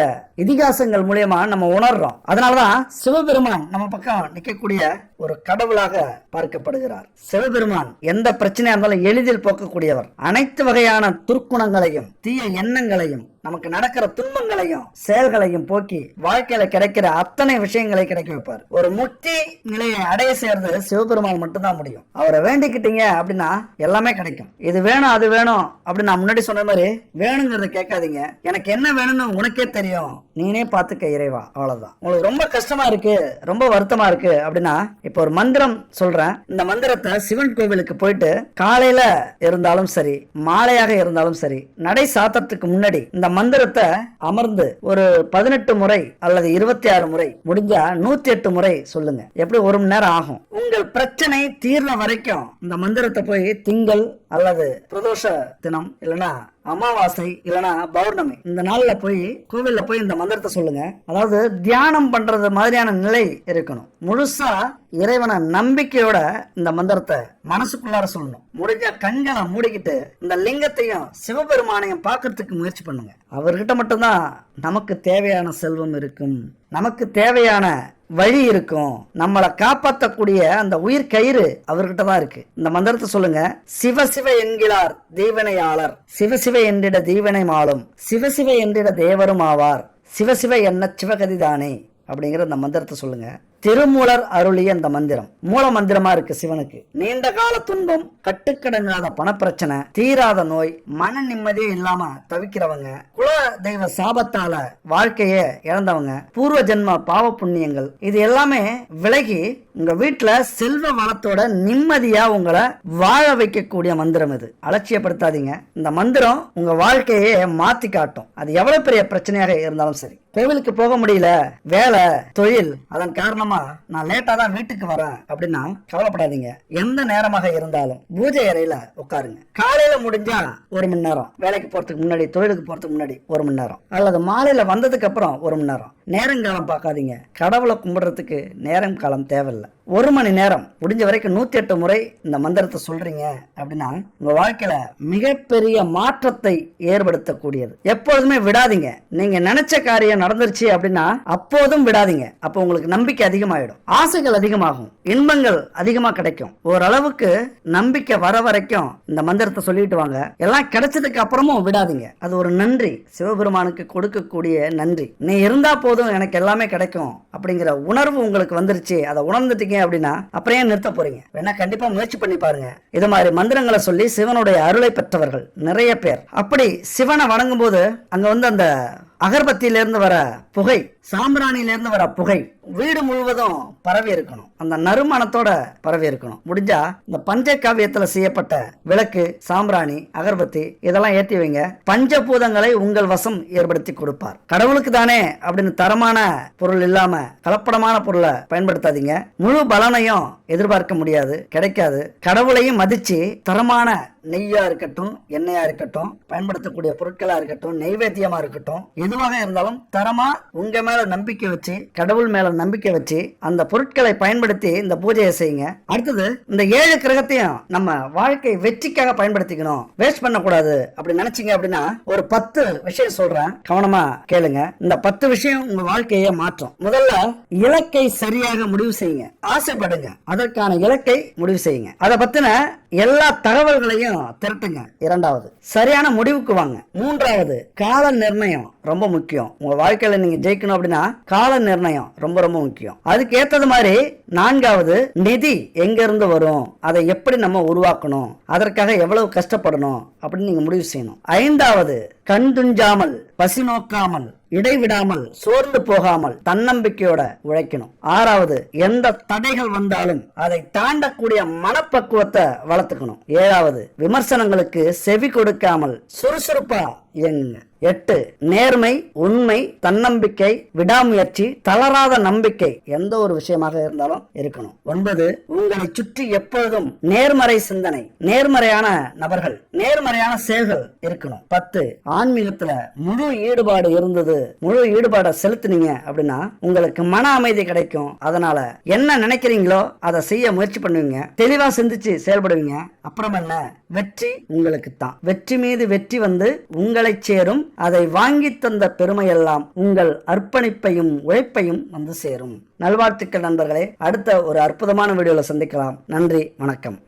இதிகாசங்கள் மூலியமா நம்ம உணர்றோம். அதனாலதான் சிவபெருமான் நம்ம பக்கம் நிற்கக்கூடிய ஒரு கடவுளாக பார்க்கப்படுகிறார். சிவபெருமான் எந்த பிரச்சனையா இருந்தாலும் எளிதில் போக்கக்கூடியவர். அனைத்து வகையான துர்க்குணங்களையும், தீய எண்ணங்களையும், நமக்கு நடக்கிற துன்பங்களையும் செயல்களையும் போக்கி வாழ்க்கையில கிடைக்கிற அத்தனை விஷயங்களை கிடைக்க வைப்பார். ஒரு முக்தி நிலையை அடைய சேர்ந்து சிவபெருமான் மட்டும்தான் முடியும். அவரை வேண்டிக்கிட்டீங்க அப்படின்னா எல்லாமே கிடைக்கும். இது வேணும், அது வேணும் அப்படின்னு நான் முன்னாடி சொன்ன மாதிரி வேணுங்கிறத கேட்காதீங்க. எனக்கு என்ன வேணும்னு உனக்கே தெரியும், நீனே பாத்துக்க இறைவா. அவ்வளவுதான். உங்களுக்கு ரொம்ப கஷ்டமா இருக்கு, ரொம்ப வருத்தமா இருக்கு அப்படின்னா இப்ப ஒரு மந்திரம் சொல்றேன். இந்த மந்திரத்தை சிவன் கோவிலுக்கு போயிட்டு காலையில இருந்தாலும் சரி, மாலையாக இருந்தாலும் சரி, நடை சாத்தத்துக்கு முன்னாடி இந்த மந்திரத்தை அமர்ந்து ஒரு 18 முறை அல்லது 26 முறை, முடிஞ்சா 108 முறை சொல்லுங்க. எப்படி 1 மணி நேரம் ஆகும். உங்கள் பிரச்சனை தீர்ற வரைக்கும் இந்த மந்திரத்தை போய் திங்கள் அல்லது பிரதோஷ தினம் இல்லனா அமாவாசை இல்லனா பௌர்ணமி இந்த நாள்ல போய் கோவில்ல போய் இந்த மந்திரத்தை சொல்லுங்க. அதாவது தியானம் பண்றது மாதிரியான நிலை இருக்கணும். முழுசா இறைவனை நம்பிக்கையோட இந்த மந்திரத்தை மனசுக்குள்ளார சொல்லணும். முடிஞ்ச கண்களை மூடிக்கிட்டு இந்த லிங்கத்தையும் சிவபெருமானையும் பார்க்கறதுக்கு முயற்சி பண்ணுங்க. அவர்கிட்ட மட்டும்தான் நமக்கு தேவையான செல்வம் இருக்கும், நமக்கு தேவையான வழி இருக்கும், நம்மளை காப்பாற்றக்கூடிய அந்த உயிர் கயிறு அவர்கிட்ட தான் இருக்கு. இந்த மந்திரத்தை சொல்லுங்க. சிவ சிவ என்கிறார் தீவனையாளர், சிவசிவ என்றிட தீவனை மாளும், சிவசிவ என்றிட தேவரும் ஆவார், சிவசிவ என்ன சிவகதிதானே அப்படிங்கிற இந்த மந்திரத்தை சொல்லுங்க. திருமூலர் அருளிய இந்த மந்திரம் மூல மந்திரமா இருக்கு சிவனுக்கு. நீண்ட கால துன்பம், கட்டுக்கடங்காத பணப்பிரச்சனை, தீராத நோய், மன நிம்மதியே இல்லாம தவிக்கிறவங்க, குல தெய்வ சாபத்தால வாழ்க்கைய இழந்தவங்க, பூர்வ ஜென்ம பாவ புண்ணியங்கள், இது எல்லாமே விலகி உங்க வீட்டுல செல்வ வளத்தோட நிம்மதியா உங்களை வாழ வைக்கக்கூடிய மந்திரம் இது. அலட்சியப்படுத்தாதீங்க. இந்த மந்திரம் உங்க வாழ்க்கையே மாத்தி காட்டும். அது எவ்வளவு பெரிய பிரச்சனையாக இருந்தாலும் சரி. கோவிலுக்கு போக முடியல, வேலை தொழில், அதன் காரணமா நான் லேட்டா தான் வீட்டுக்கு வரேன் அப்படின்னா கவலைப்படாதீங்க. எந்த நேரமாக இருந்தாலும் பூஜை அறையில உட்காருங்க. காலையில முடிஞ்சா 1 மணி நேரம், வேலைக்கு போறதுக்கு முன்னாடி தொழிலுக்கு போறதுக்கு முன்னாடி 1 மணி நேரம், அல்லது மாலையில வந்ததுக்கு அப்புறம் 1 மணி நேரம். நேரங்காலம் பார்க்காதீங்க. கடவுளை கும்பிடுறதுக்கு நேரம் காலம் தேவையில்லை. 1 மணி நேரம் முடிஞ்ச வரைக்கும் 108 முறை இந்த மந்திரத்தை சொல்றீங்க அப்படின்னா உங்க வாழ்க்கையில மிகப்பெரிய மாற்றத்தை ஏற்படுத்தக்கூடியது. எப்பொழுதுமே விடாதீங்க. நீங்க நினைச்ச காரியம் நடந்துருச்சு அப்படின்னா அப்போதும் விடாதீங்க. அப்போ உங்களுக்கு நம்பிக்கை அதிகமாயிடும், ஆசைகள் அதிகமாகும், இன்பங்கள் அதிகமா கிடைக்கும். ஓரளவுக்கு நம்பிக்கை வர வரைக்கும் இந்த மந்திரத்தை சொல்லிட்டு வாங்க. எல்லாம் கிடைச்சதுக்கு அப்புறமும் விடாதீங்க. அது ஒரு நன்றி, சிவபெருமானுக்கு கொடுக்கக்கூடிய நன்றி. நீ இருந்தா போதும், எனக்கு எல்லாமே கிடைக்கும் அப்படிங்கிற உணர்வு உங்களுக்கு வந்துருச்சு. அதை உணர்ந்துட்டீங்க அப்படின்னா அப்புறம் ஏன் நிறுத்த போறீங்க? வேணா கண்டிப்பா முயற்சி பண்ணி பாருங்க. இது மாதிரி மந்திரங்களை சொல்லி சிவனுடைய அருளை பெற்றவர்கள் நிறைய பேர். அப்படி சிவனை வணங்கும் போது அங்க அந்த அகர்பத்தியிலிருந்து வர புகை, சாம்பிராணியிலிருந்து வர புகை வீடு முழுவதும் பரவி இருக்கணும். அந்த நறுமணத்தோட பரவி இருக்கணும். முடிஞ்சா இந்த பஞ்சகாவியத்துல செய்யப்பட்ட விளக்கு, சாம்பிராணி, அகர்பத்தி இதெல்லாம் ஏற்றி வைங்க. பஞ்சபூதங்களை உங்கள் வசம் ஏற்படுத்தி கொடுப்பார். கடவுளுக்கு தானே அப்படின்னு தரமான பொருள் இல்லாம கலப்படமான பொருளை பயன்படுத்தாதீங்க. முழு பலனையும் எதிர்பார்க்க முடியாது, கிடைக்காது. கடவுளையும் மதிச்சு தரமான நெய்யா இருக்கட்டும், எண்ணெயா இருக்கட்டும், பயன்படுத்தக்கூடிய பொருட்களா இருக்கட்டும், நெய்வேத்தியமா இருக்கட்டும், எதுவாக இருந்தாலும் தரமா உங்க மேல நம்பிக்கை வச்சு, கடவுள் மேல நம்பிக்கை வச்சு அந்த பொருட்களை பயன்படுத்தி இந்த பூஜையை செய்யுங்க. அடுத்தது இந்த 7 கிரகத்தையும் நம்ம வாழ்க்கை வெற்றிக்காக பயன்படுத்திக்கணும், வேஸ்ட் பண்ணக்கூடாது அப்படி நினைச்சீங்க அப்படின்னா ஒரு 10 விஷயம் சொல்றேன், கவனமா கேளுங்க. இந்த 10 விஷயம் உங்க வாழ்க்கையை மாற்றும். முதல்ல இலக்கை சரியாக முடிவு செய்யுங்க. ஆசைப்படுங்க, அதற்கான இலக்கை முடிவு செய்யுங்க. அதை பத்தின எல்லா தகவல்களையும் திரட்டுங்க. 2வது சரியான முடிவுக்கு வாங்க. 3வது கால நிர்ணயம் ரொம்ப முக்கியம். உங்க வாழ்க்கையில நீங்க ஜெயிக்கணும் அப்படின்னா கால நிர்ணயம் ரொம்ப ரொம்ப முக்கியம். அதுக்கு ஏத்தது மாதிரி 4வது நிதி எங்க இருந்து வரும், அதை எப்படி நம்ம உருவாக்கணும், அதற்காக எவ்வளவு கஷ்டப்படணும் அப்படின்னு நீங்க முடிவு செய்யணும். 5வது கண் துஞ்சாமல், பசி நோக்காமல், இடைவிடாமல், சோர்ந்து போகாமல் தன்னம்பிக்கையோட உழைக்கணும். 6வது எந்த தடைகள் வந்தாலும் அதை தாண்டக்கூடிய மனப்பக்குவத்தை வளர்த்துக்கணும். 7வது விமர்சனங்களுக்கு செவி கொடுக்காமல் சுறுசுறுப்பா இயங்குங்க. 8 நேர்மை, உண்மை, தன்னம்பிக்கை, விடாமுயற்சி, தளராத நம்பிக்கை எந்த ஒரு விஷயமாக இருந்தாலும் இருக்கணும். 9 உங்களை சுற்றி எப்பொழுதும் நேர்மறை சிந்தனை, நேர்மறையான நபர்கள், நேர்மறையான செயல்கள் இருக்கணும். 10 ஆன்மீகத்துல முழு ஈடுபாடு இருந்தது, முழு ஈடுபாடை செலுத்தினீங்க அப்படின்னா உங்களுக்கு மன அமைதி கிடைக்கும். அதனால என்ன நினைக்கிறீங்களோ அதை செய்ய முயற்சி பண்ணுவீங்க, தெளிவா சிந்திச்சு செயல்படுவீங்க. அப்புறம் என்ன, வெற்றி உங்களுக்கு தான். வெற்றி மீது வெற்றி வந்து உங்களை சேரும். அதை வாங்கி தந்த பெருமையெல்லாம் உங்கள் அர்ப்பணிப்பையும் உழைப்பையும் வந்து சேரும். நல்வாழ்த்துக்கள் நண்பர்களே. அடுத்த ஒரு அற்புதமான வீடியோல சந்திக்கலாம். நன்றி, வணக்கம்.